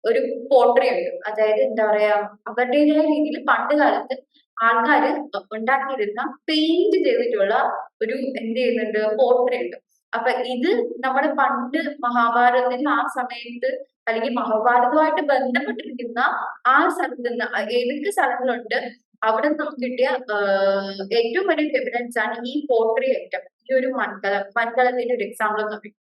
ഒരു പോട്രി ഉണ്ട്. അതായത് എന്താ പറയാ, അവരുടേതായ രീതിയിൽ പണ്ട് കാലത്ത് ആൾക്കാര് ഉണ്ടാക്കിയിരുന്ന പെയിന്റ് ചെയ്തിട്ടുള്ള ഒരു എന്ത് ചെയ്യുന്നുണ്ട്, പോട്രി ഉണ്ട്. അപ്പൊ ഇത് നമ്മുടെ പണ്ട് മഹാഭാരതത്തിൽ ആ സമയത്ത് അല്ലെങ്കിൽ മഹാഭാരതവുമായിട്ട് ബന്ധപ്പെട്ടിരിക്കുന്ന ആ സ്ഥലത്ത് നിന്ന് ഏതൊക്കെ സ്ഥലങ്ങളുണ്ട് അവിടെ നമുക്ക് കിട്ടിയ ഏറ്റവും വലിയ എവിഡൻസ് ആണ് ഈ പോട്രി ഐറ്റം, ഈ ഒരു മൺകലത്തിന്റെ ഒരു എക്സാമ്പിൾ എന്ന് പറയും.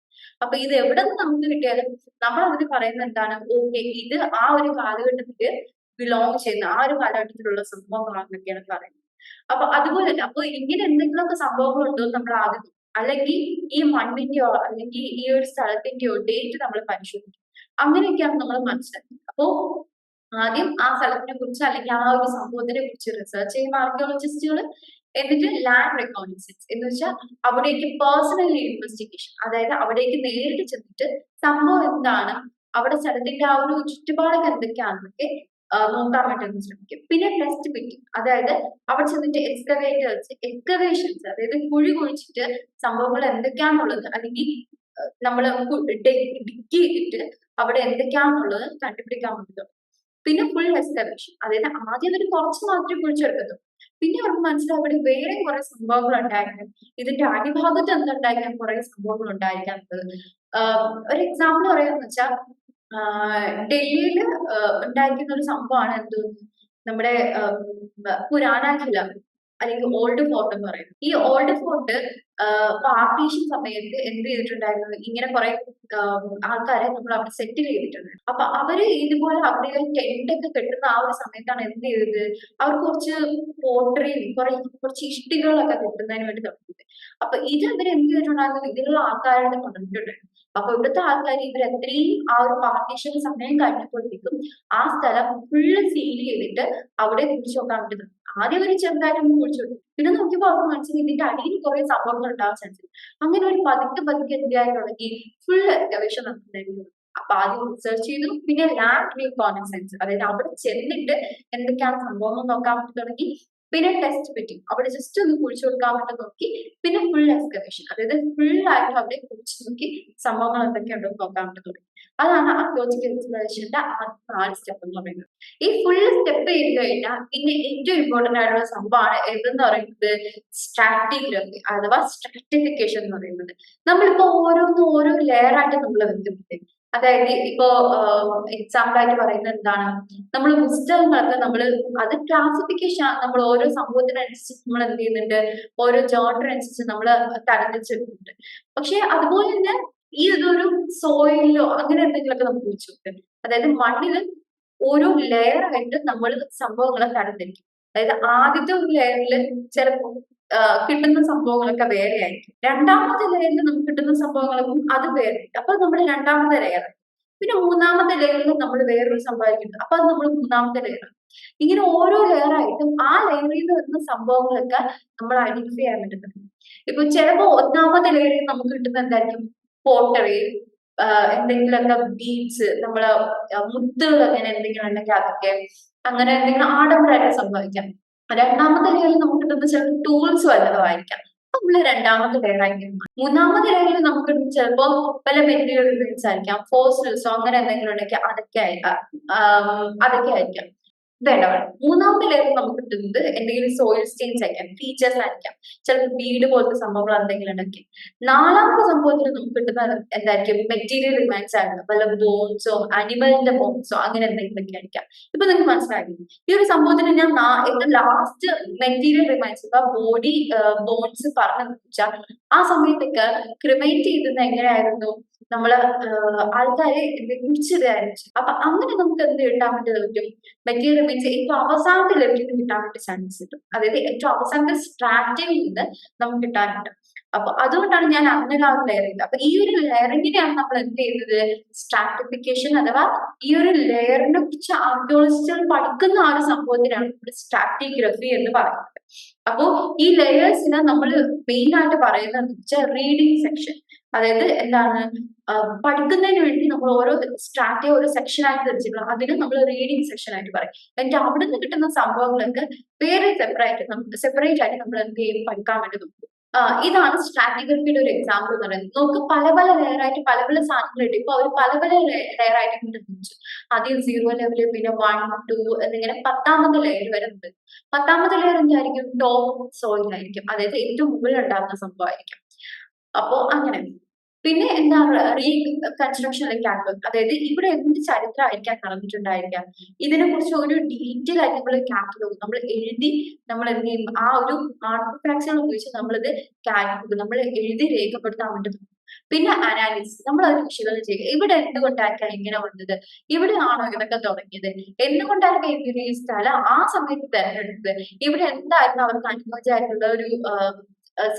അപ്പൊ ഇത് എവിടെ നിന്ന് നമുക്ക് കിട്ടിയാലും നമ്മൾ അതിന് പറയുന്നത് എന്താണ്, ഓക്കെ ഇത് ആ ഒരു കാലഘട്ടത്തില് ബിലോങ് ചെയ്യുന്ന ആ ഒരു കാലഘട്ടത്തിലുള്ള സംഭവങ്ങളാണെന്നൊക്കെയാണ് പറയുന്നത്. അപ്പൊ അതുപോലെ തന്നെ അപ്പൊ ഇങ്ങനെ എന്തെങ്കിലുമൊക്കെ സംഭവങ്ങൾ ഉണ്ടോ എന്ന് നമ്മൾ ആദ്യം നോക്കും. അല്ലെങ്കിൽ ഈ മണ്ണിന്റെയോ അല്ലെങ്കിൽ ഈ ഒരു സ്ഥലത്തിന്റെയോ ഡേറ്റ് നമ്മൾ പരിശോധിക്കും. അങ്ങനെയൊക്കെയാണ് നമ്മൾ മനസ്സിലാക്കുന്നത്. അപ്പോ ആദ്യം ആ സ്ഥലത്തിനെ കുറിച്ച് അല്ലെങ്കിൽ ആ ഒരു സംഭവത്തിനെ കുറിച്ച് റിസർച്ച് ചെയ്യുന്ന ആർക്കിയോളജിസ്റ്റുകൾ, എന്നിട്ട് ലാൻഡ് റെക്കോണൈസൻസ് എന്ന് വെച്ചാൽ അവിടേക്ക് പേഴ്സണൽ ഇൻവെസ്റ്റിഗേഷൻ, അതായത് അവിടേക്ക് നേരിട്ട് ചെന്നിട്ട് സംഭവം എന്താണ്, അവിടെ സ്ഥലത്തിന്റെ ആ ഒരു ചുറ്റുപാടൊക്കെ എന്തൊക്കെയാണെന്നൊക്കെ നോക്കാൻ വേണ്ടി ശ്രമിക്കും. പിന്നെ ടെസ്റ്റ് പിറ്റിംഗ്, അതായത് അവിടെ ചെന്നിട്ട് എക്സ്കവേഷൻസ്, അതായത് കുഴി കുഴിച്ചിട്ട് സംഭവങ്ങൾ എന്തൊക്കെയാണുള്ളത് അല്ലെങ്കിൽ നമ്മൾ ഡിഗ് ചെയ്തിട്ട് അവിടെ എന്തൊക്കെയാണുള്ളത് കണ്ടുപിടിക്കാൻ വേണ്ടി. പിന്നെ ഫുൾ എക്സ്കവേഷൻ, അതായത് ആദ്യം ഒരു കുറച്ച് മാത്രമേ കുഴിച്ചെടുക്കത്തുള്ളൂ. പിന്നെ അവർക്ക് മനസ്സിലാവും ഇവിടെ വേറെ കുറെ സംഭവങ്ങൾ ഉണ്ടായിരിക്കും, ഇതിന്റെ അടിഭാഗത്ത് എന്തുണ്ടായിരിക്കാം, കുറെ സംഭവങ്ങൾ ഉണ്ടായിരിക്കാം എന്നുള്ളത്. ഒരു എക്സാമ്പിൾ പറയാന്ന് വെച്ചാൽ ഡൽഹിയിൽ ഉണ്ടായിരിക്കുന്ന ഒരു സംഭവമാണ് എന്ത്, നമ്മുടെ പുരാന ഖില അല്ലെങ്കിൽ ഓൾഡ് ഫോർട്ട് എന്ന് പറയുന്നത്. ഈ ഓൾഡ് ഫോർട്ട് പാർട്ടീഷൻ സമയത്ത് എന്ത് ചെയ്തിട്ടുണ്ടായിരുന്നു, ഇങ്ങനെ കുറെ ആൾക്കാരെ നമ്മൾ അവിടെ സെറ്റിൽ ചെയ്തിട്ടുണ്ട്. അപ്പൊ അവര് ഇതുപോലെ അവിടെ ടെന്റ് ഒക്കെ കെട്ടുന്ന ആ ഒരു സമയത്താണ് എന്ത് ചെയ്തത്, അവർ കുറച്ച് പോട്ടറിയും കുറച്ച് ഇഷ്ടികളൊക്കെ കെട്ടുന്നതിന് വേണ്ടി തുടങ്ങിയത്. അപ്പൊ ഇത് ഇവർ എന്ത് ചെയ്തിട്ടുണ്ടായിരുന്നു, ഇതിലുള്ള ആൾക്കാരെ കൊണ്ടുവന്നിട്ടുണ്ട്. അപ്പൊ ഇവിടുത്തെ ആൾക്കാർ ഇവർ എത്രയും ആ ഒരു പാർട്ടീഷൻ സമയം കഴിഞ്ഞപ്പോഴത്തേക്കും ആ സ്ഥലം ഫുള്ള് സീൽ ചെയ്തിട്ട് അവിടെ കുഴിച്ചു നോക്കാൻ വേണ്ടി. ആദ്യം ഒരു ചെറുതായിട്ടൊന്ന് കുഴിച്ചു കൊടുത്തു, പിന്നെ നോക്കിയപ്പോ അവർക്ക് മനസ്സിലായി ഇതിന്റെ അടിയിൽ കുറെ സംഭവങ്ങൾ ഉണ്ടാവാൻ ചാൻസ്. അങ്ങനെ ഒരു പതുക്കെ എന്തായാലും തുടങ്ങി ഫുൾ എക്സ്കവേഷൻ നടത്തുന്നതായിരുന്നു. അപ്പൊ ആദ്യം റിസർച്ച് ചെയ്തു, പിന്നെ ലാൻഡ് റീകോണൈസൻസ്, അതായത് അവിടെ ചെന്നിട്ട് എന്തൊക്കെയാണ് സംഭവങ്ങൾ നോക്കാൻ വേണ്ടി തുടങ്ങി. പിന്നെ ടെസ്റ്റ് പിറ്റിംഗ്, അവിടെ ജസ്റ്റ് ഒന്ന് കുഴിച്ചു കൊടുക്കാൻ വേണ്ടി നോക്കി. പിന്നെ ഫുൾ എക്സ്കവേഷൻ, അതായത് ഫുൾ ആയിട്ട് അവിടെ കുഴിച്ചു നോക്കി സംഭവങ്ങൾ എന്തൊക്കെയുണ്ടോ നോക്കാൻ വേണ്ടി തുടങ്ങി. അതാണ് ആർക്കിയോളജിക്കൽ എക്സ്പ്ലോറേഷന്റെ ആ 4 സ്റ്റെപ്പ് എന്ന് പറയുന്നത്. ഈ ഫുൾ സ്റ്റെപ്പ് ചെയ്ത് കഴിഞ്ഞാൽ പിന്നെ ഏറ്റവും ഇമ്പോർട്ടന്റ് ആയിട്ടുള്ള സംഭവമാണ് എന്തെന്ന് പറയുന്നത്, സ്ട്രാറ്റിഗ്രഫി അഥവാ സ്ട്രാറ്റിഫിക്കേഷൻ എന്ന് പറയുന്നത്. നമ്മളിപ്പോ ഓരോ ലെയർ ആയിട്ട് നമ്മൾ വെക്കുന്നുണ്ട്. അതായത് ഇപ്പോ എക്സാമ്പിൾ ആയിട്ട് പറയുന്നത് എന്താണ്, നമ്മൾ പുസ്തകങ്ങളൊക്കെ നമ്മൾ അത് ക്ലാസിഫിക്കേഷൻ, നമ്മൾ ഓരോ സംഭവത്തിനനുസരിച്ച് നമ്മൾ എന്ത് ചെയ്യുന്നുണ്ട്, ഓരോ ജോണറിനനുസരിച്ച് നമ്മൾ തരംതിരിച്ചെടുക്കുന്നുണ്ട്. പക്ഷെ അതുപോലെ തന്നെ ഈ ഇതൊരു സോയിലോ അങ്ങനെ എന്തെങ്കിലുമൊക്കെ നമുക്ക് വെച്ചു, അതായത് മണ്ണില് ഓരോ ലെയർ ആയിട്ട് നമ്മൾ സംഭവങ്ങളെ തരംതിരിക്കും. അതായത് ആദ്യത്തെ ഒരു ലെയറിൽ ചിലപ്പോൾ കിട്ടുന്ന സംഭവങ്ങളൊക്കെ വേറെ ആയിരിക്കും, രണ്ടാമത്തെ ലെയറിൽ നമുക്ക് കിട്ടുന്ന സംഭവങ്ങളൊക്കെ അത് വേറെ. അപ്പൊ നമ്മൾ രണ്ടാമത്തെ ലെയർ, പിന്നെ മൂന്നാമത്തെ ലെയറിൽ നമ്മൾ വേറൊരു സംഭവിക്കുന്നത്, അപ്പൊ അത് നമ്മൾ മൂന്നാമത്തെ ലെയർ. ഇങ്ങനെ ഓരോ ലെയർ ആയിട്ടും ആ ലെയറിൽ നിന്ന് വരുന്ന സംഭവങ്ങളൊക്കെ നമ്മൾ ഐഡന്റിഫൈ ചെയ്യാൻ പറ്റുന്നുണ്ട്. ഇപ്പൊ ചിലപ്പോ ഒന്നാമത്തെ ലെയറിൽ നമുക്ക് കിട്ടുന്ന എന്തായിരിക്കും, പോട്ടറി, എന്തെങ്കിലുമൊക്കെ ബീഡ്സ്, നമ്മള് മുത്തുകൾ അങ്ങനെ എന്തെങ്കിലും ഉണ്ടെങ്കിൽ അതൊക്കെ, അങ്ങനെ എന്തെങ്കിലും ആഡംബരമായിട്ട് സംഭവിക്കാം. രണ്ടാമത്തെ ലെയറിൽ നമുക്ക് കിട്ടുന്ന ചിലപ്പോൾ ടൂൾസ് വല്ലതുമായിരിക്കാം, നമ്മള് രണ്ടാമത്തെ ലെയർ ആയിരിക്കും. മൂന്നാമത്തെ ലെയറിൽ നമുക്ക് ചിലപ്പോ പല മെറ്റീരിയൽസ് ആയിരിക്കാം, ഫോസിൽസോ അങ്ങനെ എന്തെങ്കിലും ഉണ്ടെങ്കിൽ അതൊക്കെ ആയിരിക്കാം. വേണ്ട വേണ്ട, മൂന്നാമത്തെ ലെയറിൽ നമുക്ക് കിട്ടുന്നത് എന്തെങ്കിലും സോയിൽ സ്റ്റെയിൻസ് ആയിരിക്കാം, ഫീച്ചേഴ്സ് ആയിരിക്കാം, ചിലപ്പോൾ വീട് പോലത്തെ സംഭവങ്ങൾ എന്തെങ്കിലും ഉണ്ടെങ്കിൽ. നാലാമത്തെ സംഭവത്തിൽ നമുക്ക് കിട്ടുന്ന എന്തായിരിക്കും, മെറ്റീരിയൽ റിമൈൻസ് ആയിരിക്കും, വല്ല ബോൺസോ അനിമലിന്റെ ബോൺസോ അങ്ങനെ എന്തെങ്കിലുമൊക്കെ ആയിരിക്കാം. ഇപ്പൊ നിങ്ങൾക്ക് മനസ്സിലായി ഈ ഒരു സംഭവത്തിന് ഞാൻ ഏറ്റവും ലാസ്റ്റ് മെറ്റീരിയൽ റിമൈൻസ് ഇപ്പൊ ബോഡി ബോൺസ് പറഞ്ഞു വെച്ചാൽ ആ സമയത്തൊക്കെ ക്രിമേറ്റ് ചെയ്തത് എങ്ങനെയായിരുന്നു, നമ്മള് ആൾക്കാരെ കുറിച്ചതായിരുന്നു. അപ്പൊ അങ്ങനെ നമുക്ക് എന്ത് കിട്ടാൻ വേണ്ടി പറ്റും, മെറ്റീരിയൽ മീൻസ് ഏറ്റവും അവസാനത്തെ ലെവലിൽ നിന്ന് കിട്ടാൻ വേണ്ടി ചാൻസ് കിട്ടും. അതായത് ഏറ്റവും അവസാനത്തെ സ്ട്രാറ്റയിൽ നിന്ന് നമുക്ക് കിട്ടാൻ പറ്റും. അപ്പൊ അതുകൊണ്ടാണ് ഞാൻ അങ്ങനെ ആ ഒരു ലെയർ ചെയ്തത്. അപ്പൊ ഈ ഒരു ലെയറിങ്ങിനെയാണ് നമ്മൾ എന്ത് ചെയ്യുന്നത്, സ്ട്രാറ്റിഫിക്കേഷൻ അഥവാ ഈ ഒരു ലെയറിനെ കുറിച്ച് ആർക്കിയോളജിസ്റ്റുകൾ പഠിക്കുന്ന ആ ഒരു സംഭവത്തിനാണ് നമ്മൾ സ്ട്രാറ്റിഗ്രഫി എന്ന് പറയുന്നത്. അപ്പോ ഈ ലെയേഴ്സിനെ നമ്മൾ മെയിൻ ആയിട്ട് പറയുന്നത് വെച്ചാൽ റീഡിംഗ് സെക്ഷൻ, അതായത് എന്താണ്, പഠിക്കുന്നതിന് വേണ്ടി നമ്മൾ ഓരോ സ്ട്രാറ്റയെ ഒരു സെക്ഷൻ ആയിട്ട് തിരിച്ചിട്ടുള്ള അതിന് നമ്മൾ റീഡിംഗ് സെക്ഷൻ ആയിട്ട് പറയും. എന്നിട്ട് അവിടെ നിന്ന് കിട്ടുന്ന സംഭവങ്ങളൊക്കെ വേറെ സെപ്പറേറ്റ് ആയിട്ട് നമ്മൾ എന്ത് ചെയ്യും, പഠിക്കാൻ വേണ്ടി നോക്കും. ഇതാണ് സ്ട്രാറ്റിഗ്രഫിയുടെ ഒരു എക്സാമ്പിൾ എന്ന് പറയുന്നത്. നമുക്ക് പല പല ലെയർ ആയിട്ട് പല പല സാധനങ്ങൾ കിട്ടും. ഇപ്പൊ അവർ പല പല ലെയർ ആയിട്ട് തിരിച്ചു. ആദ്യം 0 ലെവല്, പിന്നെ 1, 2 എന്നിങ്ങനെ 10ാമത്തെ ലെയർ വരെ ഉണ്ട്. 10ാമത്തെ ലെയർ എന്തായിരിക്കും, ടോപ്പ് സോയിൽ ആയിരിക്കും, അതായത് ഏറ്റവും മുകളിൽ ഉണ്ടാകുന്ന സംഭവമായിരിക്കും. അപ്പോ അങ്ങനെ. പിന്നെ എന്താ റീകൺസ്ട്രക്ഷൻ അല്ലെങ്കിൽ കാറ്റലോഗ്, അതായത് ഇവിടെ എന്ത് ചരിത്രമായിരിക്കാം നടന്നിട്ടുണ്ടായിരിക്കാം, ഇതിനെ കുറിച്ച് ഒരു ഡീറ്റെയിൽ ആയിട്ട് നമ്മൾ കാറ്റലോഗ് നമ്മൾ എഴുതി നമ്മൾ എന്ത് ചെയ്യും, ആ ഒരു ആർട്ടിഫാക്ട്സുകൾ ഉപയോഗിച്ച് നമ്മളിത് കാറ്റലോഗ് നമ്മൾ എഴുതി രേഖപ്പെടുത്താൻ വേണ്ടി നോക്കും. പിന്നെ അനാലിസിസ്, നമ്മൾ അത് വിശകലനം ചെയ്യുക. ഇവിടെ എന്തുകൊണ്ടായിരിക്കാം ഇങ്ങനെ വന്നത്, ഇവിടെയാണോ ഇതൊക്കെ തുടങ്ങിയത്, എന്തുകൊണ്ടായിരിക്കാം ഇവർ ഈ സ്ഥലം ആ സമയത്ത് തെരഞ്ഞെടുത്തത്, ഇവിടെ എന്തായിരുന്നു അവർക്ക് അനുയോജ്യമായിട്ടുള്ള ഒരു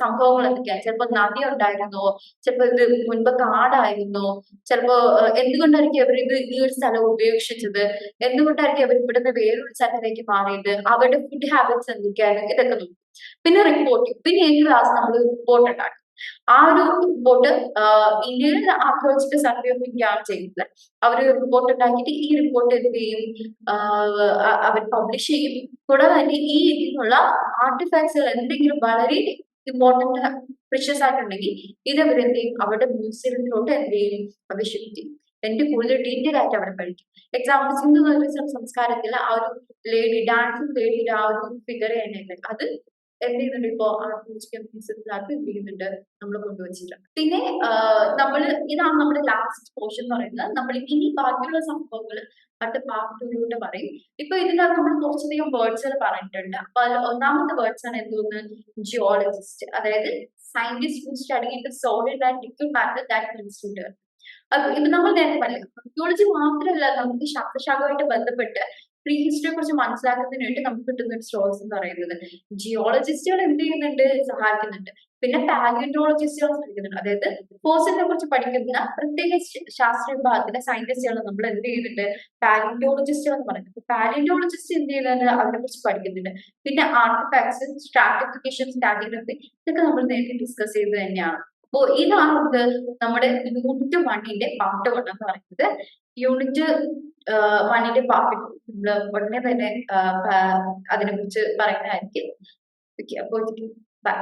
സംഭവങ്ങൾ എന്തൊക്കെയാണ്, ചിലപ്പോ നദി ഉണ്ടായിരുന്നോ, ചിലപ്പോ ഇത് മുൻപ് കാടായിരുന്നോ, ചിലപ്പോ എന്തുകൊണ്ടായിരിക്കും അവർ ഇത് ഈ ഒരു സ്ഥലം ഉപേക്ഷിച്ചത്, എന്തുകൊണ്ടായിരിക്കും അവർ ഇവിടുന്ന് വേറൊരു സ്ഥലത്തേക്ക് മാറിയത്, അവരുടെ ഫുഡ് ഹാബിറ്റ്സ് എന്തൊക്കെയാണ്, ഇതൊക്കെ നോക്കും. പിന്നെ റിപ്പോർട്ടിംഗ്, പിന്നെ ഈ ക്ലാസ് നമ്മൾ റിപ്പോർട്ട് ഉണ്ടാക്കും. ആ ഒരു റിപ്പോർട്ട് ഇന്ത്യയിൽ ആർക്കിയോളജിക്കൽ സർവേ ഓഫ് ഇന്ത്യ ആണ് ചെയ്യുന്നത്. അവർ റിപ്പോർട്ട് ഉണ്ടാക്കിയിട്ട് ഈ റിപ്പോർട്ട് എന്ത് ചെയ്യും, അവർ പബ്ലിഷ് ചെയ്യും. കൂടാതെ തന്നെ ഈ ഇതിനുള്ള ആർട്ടിഫാക്ട്സുകൾ എന്തെങ്കിലും വളരെ ഇമ്പോർട്ടന്റ് പ്രിഷ്യസ് ആയിട്ടുണ്ടെങ്കിൽ ഇത് അവരെന്ത് ചെയ്യും, അവരുടെ മ്യൂസിയത്തിലോട്ട് എന്ത് ചെയ്യും, അവർ ഷിഫ്റ്റ് ചെയ്യും. എന്നിട്ട് കൂടുതൽ ഡീറ്റെയിൽ ആയിട്ട് അവിടെ പഠിക്കും. എക്സാമ്പിൾ സിന്ധു സംസ്കാരത്തിൽ ആ ഒരു ഡാൻസിങ് ലേഡിയുടെ ആ ഒരു ഫിഗർ തന്നെ അത് എന്ത് ചെയ്യുന്നുണ്ട്, ഇപ്പോ ആർക്കിയോളജിക്കൽ മ്യൂസിയത്തിനകത്ത് എന്ത് ചെയ്യുന്നുണ്ട്, നമ്മൾ കൊണ്ടുവച്ചിട്ടുണ്ട്. പിന്നെ നമ്മൾ ഇതാണ് നമ്മുടെ ലാസ്റ്റ് പോർഷൻ എന്ന് പറയുന്നത്. നമ്മൾ ഇനി ബാക്കിയുള്ള സംഭവങ്ങൾ അടുത്ത പാർട്ട് 2 പറയും. ഇപ്പൊ ഇതിനകത്ത് നമ്മൾ കുറച്ചധികം വേർഡ്സുകൾ പറഞ്ഞിട്ടുണ്ട്. അപ്പൊ അതിൽ ഒന്നാമത്തെ വേർഡ്സ് ആണ് എന്തോന്ന്, ജിയോളജിസ്റ്റ്, അതായത് scientist who study the solid and liquid matter that constitute. ഇപ്പൊ നമ്മൾ നേരത്തെ പറഞ്ഞു, ആർക്കിയോളജി മാത്രമല്ല നമുക്ക് ശാസ്ത്രശാഖയുമായിട്ട് ബന്ധപ്പെട്ട് പ്രീ ഹിസ്റ്ററിയെ കുറിച്ച് മനസ്സിലാക്കുന്നതിന് വേണ്ടി നമുക്ക് കിട്ടുന്ന ഒരു സോഴ്സ് എന്ന് പറയുന്നത്. ജിയോളജിസ്റ്റുകൾ എന്ത് ചെയ്യുന്നുണ്ട്, സഹായിക്കുന്നുണ്ട്. പിന്നെ പാലിയോന്റോളജിസ്റ്റുകൾ സഹായിക്കുന്നുണ്ട്, അതായത് ഫോസിലിനെ കുറിച്ച് പഠിക്കുന്ന പ്രത്യേക ശാസ്ത്ര വിഭാഗത്തിലെ സയന്റിസ്റ്റുകൾ നമ്മൾ എന്ത് ചെയ്യുന്നുണ്ട്, പാലിയോന്റോളജിസ്റ്റുകൾ എന്ന് പറയുന്നത്. പാലിയോന്റോളജിസ്റ്റ് എന്ത് ചെയ്യുന്നുണ്ട്, അതിനെ കുറിച്ച് പഠിക്കുന്നുണ്ട്. പിന്നെ ആർട്ടിഫാക്ട്സ്, സ്ട്രാറ്റിഫിക്കേഷൻ, സ്ട്രാറ്റിഗ്രഫി, ഇതൊക്കെ നമ്മൾ നേരത്തെ ഡിസ്കസ് ചെയ്തത് തന്നെയാണ്. അപ്പോ ഇതാണ് നമ്മുടെ യൂണിറ്റ് 1ന്റെ പാർട്ട് 1 എന്ന് പറയുന്നത്. യൂണിറ്റ് 1ന്റെ പാർട്ട് 2 നമ്മൾ ഉടനെ തന്നെ അതിനെ കുറിച്ച് പറയുന്നതായിരിക്കും. ഓക്കെ, അപ്പോൾ ബൈ.